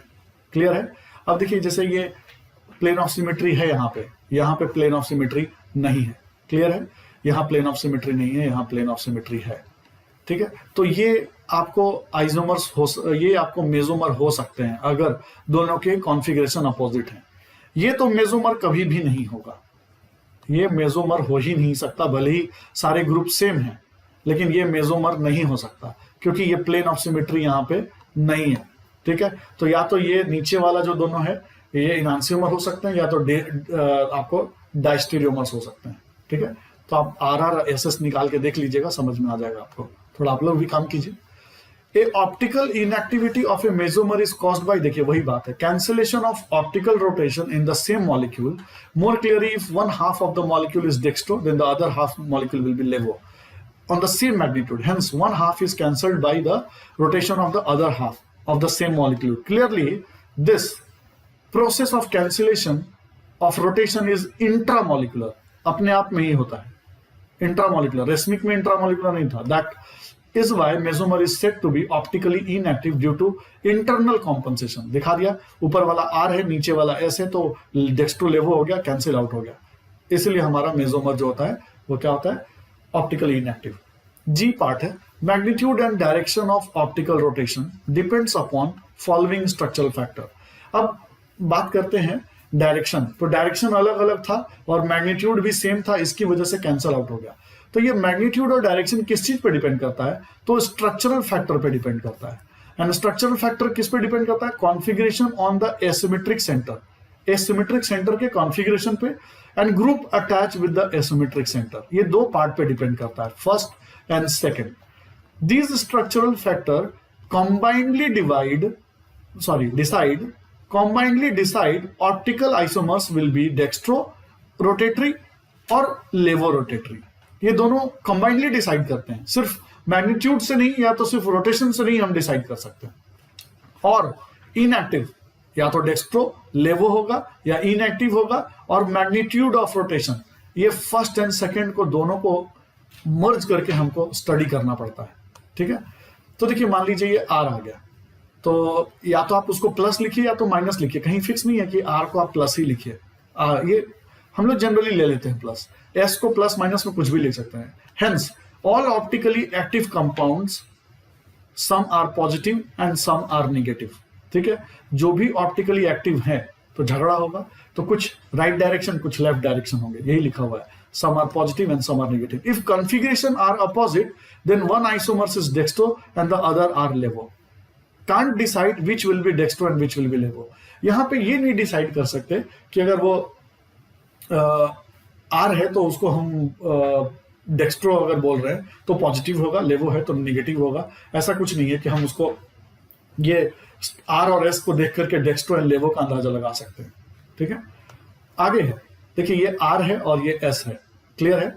क्लियर है? अब देखिए जैसे ये प्लेन ऑफ सिमेट्री है यहां पे प्लेन ऑफ सिमेट्री नहीं है, क्लियर है? यहां प्लेन ऑफ सिमेट्री नहीं है, यहां प्लेन ऑफ सिमेट्री है। ठीक है, तो ये आपको आइसोमर्स ये आपको मेसोमर हो सकते हैं अगर दोनों के कॉन्फ़िगरेशन अपोजिट हैं। ये तो मेसोमर कभी भी नहीं होगा, ये मेसोमर हो ही नहीं सकता, भले ही सारे ग्रुप सेम हैं, लेकिन ये मेसोमर नहीं हो सकता क्योंकि ये प्लेन ऑफ सिमेट्री यहाँ पे नहीं है। ठीक है, तो या तो ये नीचे वाला जो दोनों है ये इनांसियोमर हो सकते हैं, या तो आपको डायस्टेरियोमर्स हो सकते हैं। ठीक है, तो आप RRSS निकाल के देख लीजिएगा, समझ में आ जाएगा आपको। थोड़ा आप लोग भी काम कीजिए। A optical inactivity of a mesomer is caused by, देखिए वही बात है, cancellation of optical rotation in the same molecule. More clearly, if one half of the molecule is dextro, then the other half molecule will be levo. on the same magnitude. Hence, one half is cancelled by the rotation of the other half of the same molecule. Clearly, this process of cancellation of rotation is intramolecular. अपने आप में ही होता है, intramolecular. Racemic में intramolecular नहीं था. That is why mesomer is said to be optically inactive due to internal compensation. दिखा दिया, ऊपर वाला R है, नीचे वाला S है, तो डेक्स्ट्रोलेवो हो गया, कैंसिल आउट हो गया. इसलिए हमारा मेसोमर जो होता है वो क्या होता है? Optically inactive. जी पार्ट है, magnitude and direction of optical rotation depends upon following structural factor. अब बात करते हैं डायरेक्शन. तो डायरेक्शन अलग अलग था और मैग्नीट्यूड भी सेम था, इसकी वजह से कैंसिल आउट हो गया. तो ये मैग्नीट्यूड और डायरेक्शन किस चीज पे डिपेंड करता है? तो स्ट्रक्चरल फैक्टर पे डिपेंड करता है. एंड स्ट्रक्चरल फैक्टर किस पे डिपेंड करता है? Configuration on the asymmetric centre. Asymmetric centre के कॉन्फिगरेशन पे and group attach with the asymmetric centre. ये दो पार्ट पे डिपेंड करता है, first and second. These structural factor combinedly decide optical isomers will be dextro rotatory और levo rotatory. ये दोनों combinedly डिसाइड करते हैं, सिर्फ मैग्नीट्यूड से नहीं या तो सिर्फ रोटेशन से नहीं हम डिसाइड कर सकते हैं. और इनएक्टिव या तो डेक्स्ट्रो लेवो होगा या इनएक्टिव होगा. और मैग्नीट्यूड ऑफ रोटेशन ये फर्स्ट एंड सेकंड को दोनों को मर्ज करके हमको स्टडी करना पड़ता है. ठीक है, तो देखिए मान लीजिए ये आर आ गया, तो या तो आप उसको प्लस लिखिए या तो माइनस लिखिए, कहीं फिक्स नहीं है कि आर को आप प्लस ही लिखिए. ये हम लोग जनरली ले लेते हैं प्लस. एस को प्लस माइनस में कुछ भी ले सकते हैं. Hence all optically active compounds some are positive and some are negative. ठीक है, जो भी ऑप्टिकली एक्टिव है तो झगड़ा होगा, तो कुछ राइट डायरेक्शन कुछ लेफ्ट डायरेक्शन होंगे, यही लिखा हुआ है. Some are positive and some are negative. If configuration are opposite then one isomers is dextro and the other are laevo. Can't decide which will be dextro and which will be laevo. यहां पे ये नहीं decide कर सकते कि अगर वो are है तो उसको हम डेक्स्ट्रो अगर बोल रहे हैं तो पॉजिटिव होगा, लेवो है तो नेगेटिव होगा. ऐसा कुछ नहीं है कि हम उसको ये आर और एस को देख करके डेक्स्ट्रो एंड लेवो का अंदाजा लगा सकते हैं. ठीक है, आगे है, देखिए ये आर है और ये एस है. क्लियर है,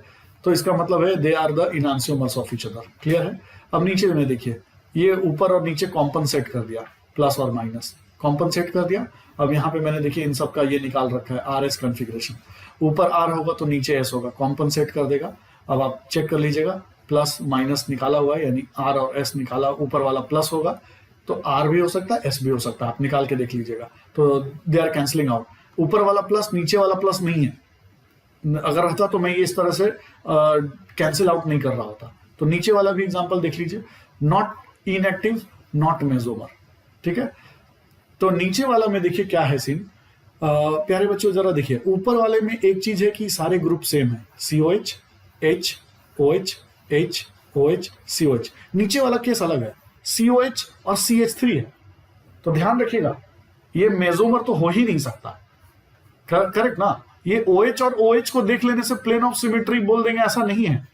तो इसका मतलब है they are the enantiomers of each other. Clear है. अब नीचे में देखिए, ये ऊपर और नीचे कॉम्पनसेट कर दिया, प्लस और माइनस कॉम्पनसेट कर दिया. अब यहाँ पे मैंने देखिए इन सब का ये निकाल रखा है आर एस कॉन्फ़िगरेशन. ऊपर आर होगा तो नीचे एस होगा, कॉम्पनसेट कर देगा. अब आप चेक कर लीजिएगा, प्लस माइनस निकाला हुआ है, यानी आर और एस निकाला, ऊपर वाला प्लस होगा तो आर भी हो सकता है एस भी हो सकता है, आप निकाल के देख लीजिएगा. तो दे आर कैंसलिंग आउट. ऊपर वाला प्लस नीचे वाला प्लस नहीं है. अगर रहता तो मैं ये इस तरह से कैंसिल आउट नहीं कर रहा होता. तो नीचे वाला भी एग्जांपल देख लीजिए, नॉट इनएक्टिव नॉट मेसोमर. ठीक है, तो नीचे वाला में देखिए क्या है सीन. प्यारे बच्चों जरा देखिए, ऊपर वाले में एक चीज है कि सारे ग्रुप सेम है, COH H OH H OH COH. नीचे वाला केस अलग है, COH और CH3 है. तो ध्यान रखिएगा, ये मेसोमर तो हो ही नहीं सकता. करेक्ट ना. ये OH और OH को देख लेने से प्लेन ऑफ सिमेट्री बोल देंगे, ऐसा नहीं है.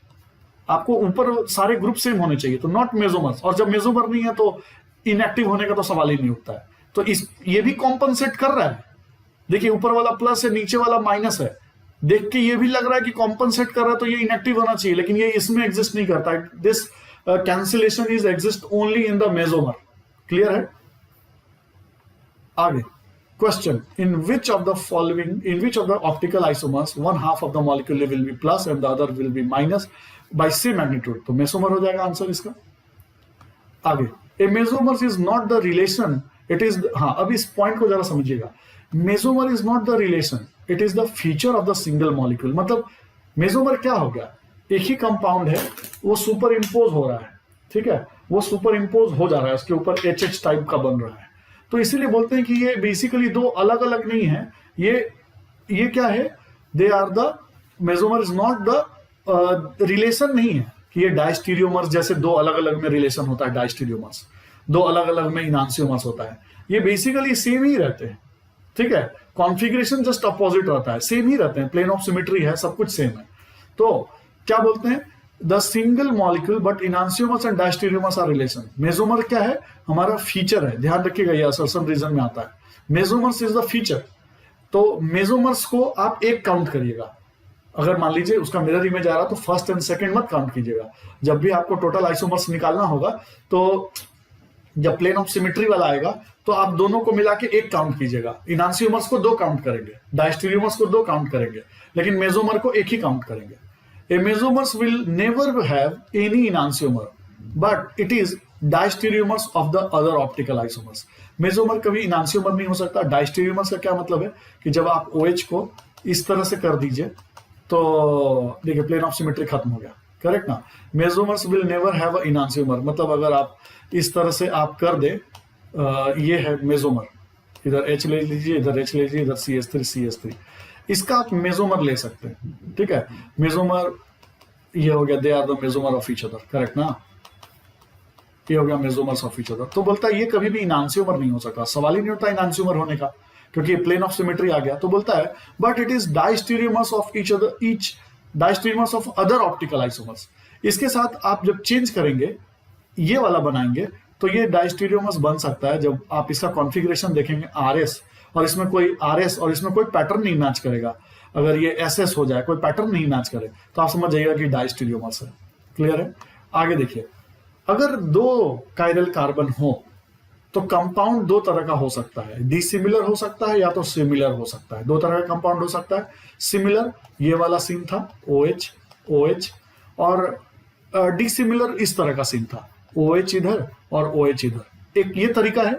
आपको ऊपर सारे ग्रुप सेम होने चाहिए, तो नॉट मेसोमर्स. और जब मेसोमर नहीं है तो इनएक्टिव होने का तो सवाल ही नहीं उठता है. तो ये भी कॉम्पनसेट कर रहा है. देखिए ऊपर वाला प्लस है, नीचे वाला माइनस है, देख के ये भी लग रहा है कि कॉम्पनसेट कर रहा है तो ये इनएक्टिव होना चाहिए, लेकिन ये इसमें एग्जिस्ट नहीं करता. This cancellation is exist only in the mesomer. Clear है. आगे question, in which of the optical isomers one half of the molecule will be plus and the other will be minus by same magnitude. तो मेसोमर हो जाएगा answer इसका. आगे, a mesomer is not the relation, it is, हाँ अब इस point को जरा समझिएगा. Mesomer is not the relation, it is the feature of the single molecule. मतलब मेसोमर क्या हो गया, एक ही कंपाउंड है, वो सुपर इम्पोज हो रहा है. ठीक है, वो सुपर इम्पोज हो जा रहा है, उसके ऊपर HH टाइप का बन रहा है. तो इसीलिए बोलते हैं कि ये बेसिकली दो अलग अलग नहीं है. ये क्या है, they are the mesomer is not the relation नहीं है कि ये डायस्टीरियोमर्स जैसे दो अलग अलग में रिलेशन होता है, डायस्टीरियोमर्स दो अलग अलग में इनांसियोमर्स होता है. ये बेसिकली सेम ही रहते हैं. ठीक है, कॉन्फ़िगरेशन जस्ट अपोजिट रहता है, सेम ही रहते हैं, प्लेन ऑफ सिमेट्री है, सब कुछ सेम है. तो क्या बोलते हैं, the single molecule but enantiomers and diastereomers are relation. Mesomer क्या है, हमारा फीचर है. ध्यान रखिएगा, ये असर्शन रीजन में आता है. मेसोमर्स इज द फीचर. तो मेसोमर्स को आप एक काउंट करिएगा. अगर मान लीजिए उसका मिरर इमेज आ रहा तो फर्स्ट एंड सेकंड मत काउंट कीजिएगा। जब भी आपको टोटल आइसोमर्स निकालना होगा तो जब प्लेन ऑफ सिमेट्री वाला आएगा तो आप दोनों को मिला के एक काउंट कीजिएगा। इनांसियोमर्स को 2 काउंट करेंगे, डायस्टेरियोमर्स को 2 काउंट करेंगे, लेकिन मेसोमर को एक ही काउंट करेंगे। A mesomers will never have any enantiomer but it is diastereomers of the other optical isomers. Mesomer कभी इनांसियोमर नहीं हो सकता। डायस्टेरियोमर्स का क्या मतलब है कि जब आप OH को इस तरह से कर दीजिए तो देखिए प्लेन ऑफ सिमेट्री खत्म हो गया, करेक्ट ना। मेसोमर्स विल नेवर हैव अ इनांसियोमर, मतलब अगर आप इस तरह से आप कर दे, ये है मेसोमर, इधर H ले लीजिए, इधर H ले लीजिए, इधर CH3, इसका आप मेसोमर ले सकते हैं, ठीक है। मेसोमर ये हो गया, they are the mesomer of each other, correct ना। ये हो गया मेसोमर्स ऑफ ईच अदर। तो बोलता है ये कभी भी इनांसियोमर नहीं हो सकता, सवाल ही नहीं होता इनांसियोमर होने का, क्योंकि प्लेन ऑफ सिमेट्री आ गया। तो बोलता है but it is diastereomers of each other, each diastereomers of other optical isomers. इसके साथ आप जब चेंज करेंगे, ये वाला बनाएंगे, तो ये डायस्टेरियोमर्स बन सकता है जब आप इसका कॉन्फ़िगरेशन देखेंगे RS और इसमें कोई RS और इसमें कोई पैटर्न नहीं मैच करेगा। अगर ये SS हो जाए, कोई पैटर्न नहीं मैच करे, तो आप समझ जाइएगा कि डायस्टेरियोमर्स है। क्लियर है। आगे देखिए, अगर 2 कायरल कार्बन हो तो कंपाउंड 2 तरह का हो सकता है, डिसिमिलर हो सकता है या तो सिमिलर हो सकता है। 2 तरह का कंपाउंड हो सकता है। सिमिलर ये वाला सीन था, OH OH, और डिसिमिलर इस तरह का सीन था, OH इधर और OH इधर। एक ये तरीका है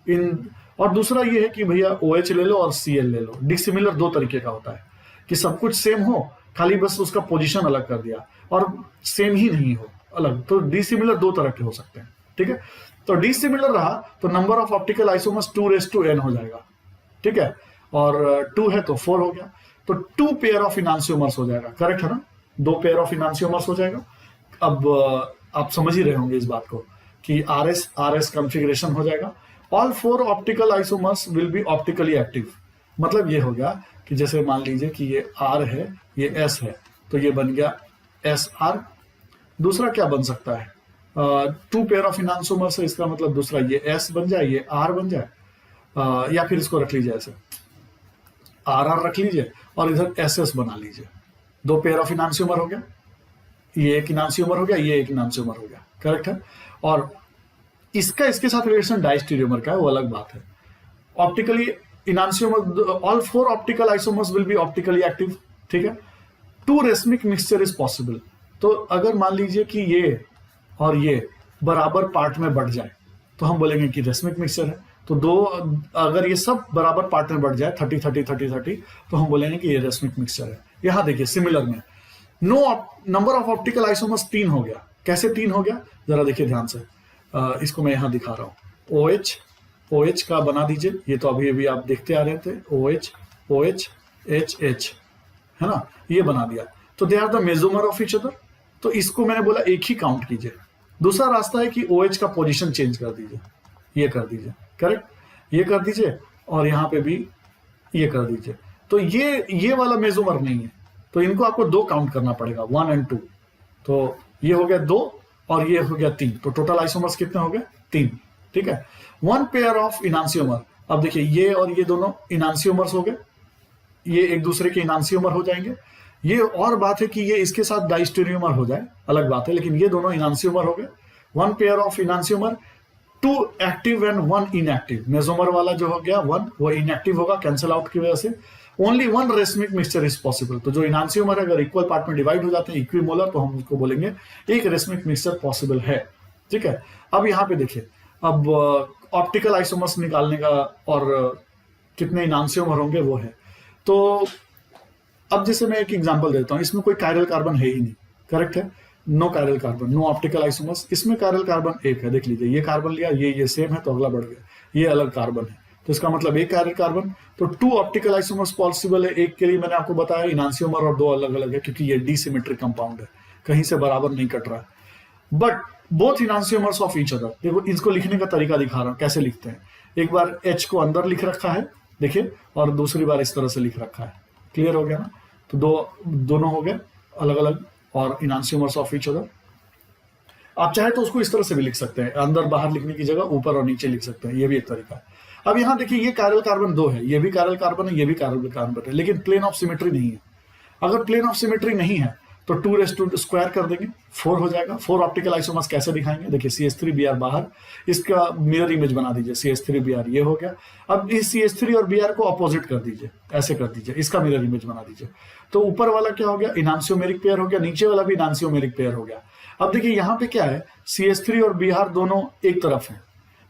इन, और दूसरा ये है कि भैया OH ले लो और Cl ले लो। डिसिमिलर 2 तरीके का होता है कि सब कुछ सेम हो, खाली बस उसका पोजीशन अलग कर दिया, और सेम ही नहीं हो, अलग। तो डिसिमिलर 2 तरह के हो सकते हैं, ठीक है। तो डिसिमिलर रहा तो number of optical isomers 2n हो जाएगा, ठीक है, और 2 है तो 4 हो गया, तो 2 पेयर ऑफ इनांसियोमर्स हो जाएगा, करेक्ट है ना। 2 पेयर ऑफ इनांसियोमर्स हो जाएगा। अब आप समझ ही रहे होंगे इस बात को कि RS कॉन्फ़िगरेशन हो जाएगा। All 4 optical isomers will be optically active. मतलब ये हो गया कि जैसे मान लीजिए कि ये R है, ये S है, तो ये बन गया SR। दूसरा क्या बन सकता है, 2 पेयर ऑफ इनांसियोमर्स है, इसका मतलब दूसरा ये S बन जाए, ये R बन जाए, या फिर इसको रख लीजिए ऐसे, RR रख लीजिए और इधर SS बना लीजिए। 2 पेयर ऑफ इनांसियोमर हो गया, ये एक इनांसियोमर हो गया, ये एक इनांसियोमर हो गया, करेक्ट है। और इसका इसके साथ रिलेशन डायस्टेरियोमर का है, वो अलग बात है। Optically enantiomer, all 4 optical isomers will be optically active, ठीक है। 2 रेसमिक मिक्सचर इज पॉसिबल। तो अगर मान लीजिए कि ये और ये बराबर पार्ट में बढ़ जाए तो हम बोलेंगे कि रेसमिक मिक्सचर है। तो 2, अगर ये सब बराबर पार्ट में बढ़ जाए 30-30-30-30, तो हम बोलेंगे कि ये रेसमिक मिक्सचर है। यहां देखिए सिमिलर में no number of optical isomers 3 हो गया। कैसे 3 हो गया, जरा देखिए ध्यान से। इसको मैं यहां दिखा रहा हूं। OH का बना दीजिए, ये तो अभी अभी आप देखते आ रहे थे, OH H है ना, ये बना दिया। तो they are the mesomer of each other. तो इसको मैंने बोला एक ही काउंट कीजिए। दूसरा रास्ता है कि OH का पोजीशन चेंज कर दीजिए, ये कर दीजिए, करेक्ट, ये कर दीजिए, और यहां पे भी ये कर दीजिए। तो ये वाला मेसोमर नहीं है, तो इनको आपको 2 काउंट करना पड़ेगा, 1 और 2। तो ये हो गया 2 और ये हो गया 3, तो टोटल आइसोमर्स कितने हो गए, 3, ठीक है। 1 पेयर ऑफ इनांसियोमर। अब देखिए ये और ये दोनों इनांसियोमर्स हो गए, ये एक दूसरे के इनांसियोमर हो जाएंगे। ये और बात है कि ये इसके साथ डायस्टेरियोमर हो जाए, अलग बात है, लेकिन ये दोनों इनांसियोमर हो गए। 1 pair of enantiomer, 2 active and 1 inactive. Mesomer वाला जो हो गया 1, वो इनएक्टिव होगा कैंसिल आउट की वजह से। Only 1 racemic mixture is possible. तो जो इनांसियोमर अगर इक्वल पार्ट में डिवाइड हो जाते हैं इक्विमोलर, तो हम उसको बोलेंगे एक रेसमिक मिक्सचर पॉसिबल है, ठीक है। अब यहाँ पे देखिए, अब ऑप्टिकल आइसोमर्स निकालने का और कितने इनांसियोमर होंगे वो है। तो अब जैसे मैं एक एग्जांपल देता हूं, इसमें कोई कायरल कार्बन है ही नहीं, करेक्ट है, no chiral carbon, no optical isomers. इसमें कायरल कार्बन एक है, देख लीजिए, ये कार्बन लिया, ये सेम है तो अगला बढ़ गया, ये अलग कार्बन है, तो इसका मतलब एक कायरल कार्बन। तो 2 ऑप्टिकल आइसोमर्स पॉसिबल है। एक के लिए मैंने आपको बताया इनांसियोमर, और 2 अलग अलग है क्योंकि ये डिसिमेट्रिक कंपाउंड है, कहीं से बराबर नहीं कट रहा है। But both enantiomers of each other. देखो इसको लिखने का तरीका दिखा रहा हूं कैसे लिखते हैं। एक बार H को अंदर लिख रखा है, देखिए, और दूसरी बार इस तरह से लिख रखा है। क्लियर हो गया ना। तो दोनों हो गए अलग अलग, और इनांसियोमर्स ऑफ ईच अदर। आप चाहे तो उसको इस तरह से भी लिख सकते हैं, अंदर बाहर लिखने की जगह ऊपर और नीचे लिख सकते हैं, ये भी एक तरीका है। अब यहाँ देखिए, ये कायरल कार्बन 2 है, ये भी कायरल कार्बन है, ये भी कायरल कार्बन है, लेकिन प्लेन ऑफ सिमेट्री नहीं है। अगर प्लेन ऑफ सिमेट्री नहीं है तो 2 कर देंगे, 4 हो जाएगा। 4 ऑप्टिकल आइसोमर्स कैसे दिखाएंगे, देखिए CH3Br बाहर, इसका मिरर इमेज बना दीजिए, CH3Br ये हो गया। अब इस CH3 और Br को अपोजिट कर दीजिए, ऐसे कर दीजिए, इसका मिरर इमेज बना दीजिए। तो ऊपर वाला क्या हो गया, इनांसियोमेरिक पेयर हो गया, नीचे वाला भी इनांसियोमेरिक पेयर हो गया। अब देखिए यहाँ पे क्या है, CH3 और Br दोनों एक तरफ है,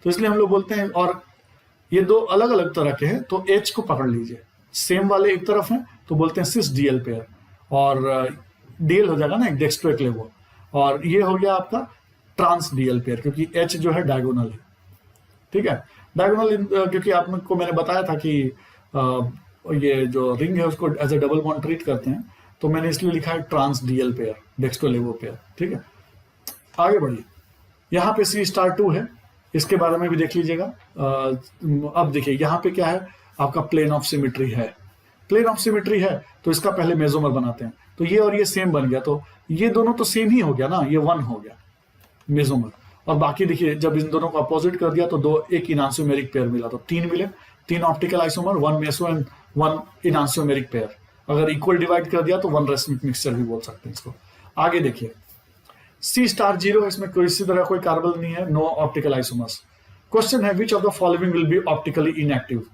तो इसलिए हम लोग बोलते हैं, और ये दो अलग अलग तरह के हैं, तो H को पकड़ लीजिए, सेम वाले एक तरफ हैं तो बोलते हैं सिस डीएल पेयर, और डीएल हो जाएगा ना एक डेक्स्ट्रो एक लेवो, और ये हो गया आपका ट्रांस डीएल पेयर, क्योंकि H जो है डायगोनल है, ठीक है। डायगोनल क्योंकि आपको मैंने बताया था कि ये जो रिंग है उसको as a double bond treat करते हैं, तो मैंने इसलिए लिखा है trans DL pair, dextro levo pair, ठीक है। आगे बढ़िए, यहाँ पे C*2 है, इसके बारे में भी देख लीजिएगा। अब देखिए यहाँ पे क्या है, आपका प्लेन ऑफ सिमेट्री है, प्लेन ऑफ सिमेट्री है तो इसका पहले मेजोमर बनाते हैं, तो ये और ये सेम बन गया, तो ये दोनों तो सेम ही हो गया ना, ये 1 हो गया मेजोमर। और बाकी देखिए जब इन दोनों को अपोजिट कर दिया तो दो, एक इनांसियोमेरिक पेयर मिला, तो 3 मिले, 3 optical isomer, 1 meso and 1 enantiomeric pair. अगर इक्वल डिवाइड कर दिया तो 1 रेसमिक मिक्सचर भी बोल सकते हैं इसको। आगे देखिए C*0, इसमें किसी तरह कोई कार्बन नहीं है, नो ऑप्टिकल आइसोमर्स। क्वेश्चन है which of the following will be optically inactive.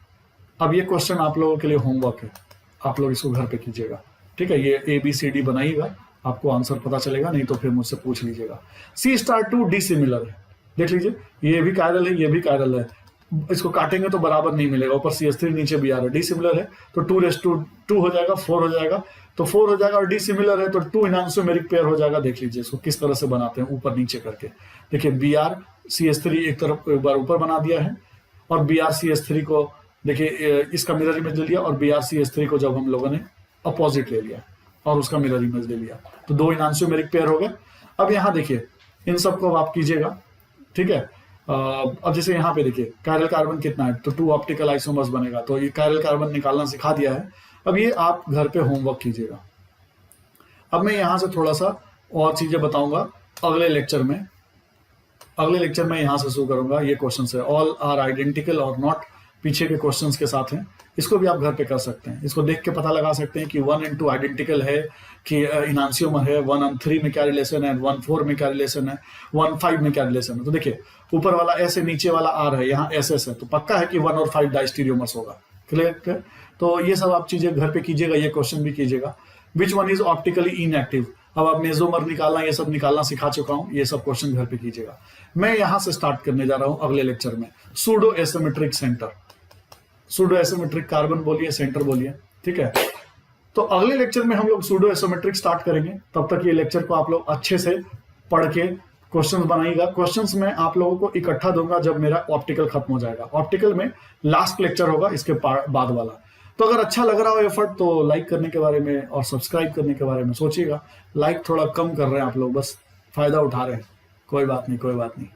अब ये क्वेश्चन आप लोगों के लिए होमवर्क है, आप लोग इसको घर पे कीजिएगा, ठीक है। ये ABCD बनाइएगा, आपको आंसर पता चलेगा, नहीं तो फिर मुझसे पूछ लीजिएगा। C*2 डिसिमिलर है, देख लीजिए, ये भी कायरल है, ये भी कायरल है, इसको काटेंगे तो बराबर नहीं मिलेगा, ऊपर CH3 नीचे Br, डिसिमिलर है तो 2:2 हो जाएगा, 4 हो जाएगा, तो 4 हो जाएगा, और डिसिमिलर है तो 2 इनांसियोमेरिक पेयर हो जाएगा। देख लीजिए इसको किस तरह से बनाते हैं, ऊपर नीचे करके। देखिए Br CH3 एक तरफ एक बार ऊपर बना दिया है, और Br CH3 को देखिए इसका मिरर इमेज ले लिया, और Br CH3 को जब हम लोगों ने अपोजिट ले लिया और उसका मिरर इमेज ले लिया, तो 2 इनांसियोमेरिक पेयर हो गए। अब यहाँ देखिए इन सबको आप कीजिएगा, ठीक है। अब जैसे यहाँ पे देखिए कायरल कार्बन कितना है, तो 2 ऑप्टिकल आइसोमर्स बनेगा, तो ये कायरल कार्बन निकालना सिखा दिया है। अब ये आप घर पे होमवर्क कीजिएगा। अब मैं यहाँ से थोड़ा सा और चीजें बताऊंगा अगले लेक्चर में। अगले लेक्चर में यहाँ से शुरू करूंगा, ये क्वेश्चन है ऑल आर आइडेंटिकल और नॉट, पीछे के क्वेश्चंस के साथ हैं, इसको भी आप घर पे कर सकते हैं। इसको देख के पता लगा सकते हैं कि 1 and 2 आइडेंटिकल है कि इनांसियोमर है, 1 and 3 में क्या रिलेशन है, 1 4 में क्या रिलेशन है, 1 5 में क्या रिलेशन है। तो देखिए ऊपर वाला S है, नीचे वाला R है, यहाँ SS है, तो पक्का है कि 1 और 5 डाइस्टीरियोमर्स होगा। क्लियर? तो ये सब आप चीजें घर पे कीजिएगा, ये क्वेश्चन भी कीजिएगा। Which one is optically inactive, अब आप मेजोमर निकालना, ये सब निकालना सिखा चुका हूं, ये सब क्वेश्चन घर पे कीजिएगा। मैं यहां से स्टार्ट करने जा रहा हूं अगले लेक्चर में pseudo asymmetric centre, pseudo asymmetric carbon बोलिए, सेंटर बोलिए, ठीक है। तो अगले लेक्चर में हम लोग सूडो एसिमेट्रिक स्टार्ट करेंगे। तब तक ये लेक्चर को आप लोग अच्छे से पढ़ के क्वेश्चंस बनाइएगा। क्वेश्चंस मैं आप लोगों को इकट्ठा दूंगा जब मेरा ऑप्टिकल खत्म हो जाएगा। ऑप्टिकल में लास्ट लेक्चर होगा इसके बाद वाला। तो अगर अच्छा लग रहा हो एफर्ट तो लाइक करने के बारे में और सब्सक्राइब करने के बारे में सोचिएगा। लाइक थोड़ा कम कर रहे हैं आप लोग, बस फायदा उठा रहे हैं। कोई बात नहीं, कोई बात नहीं।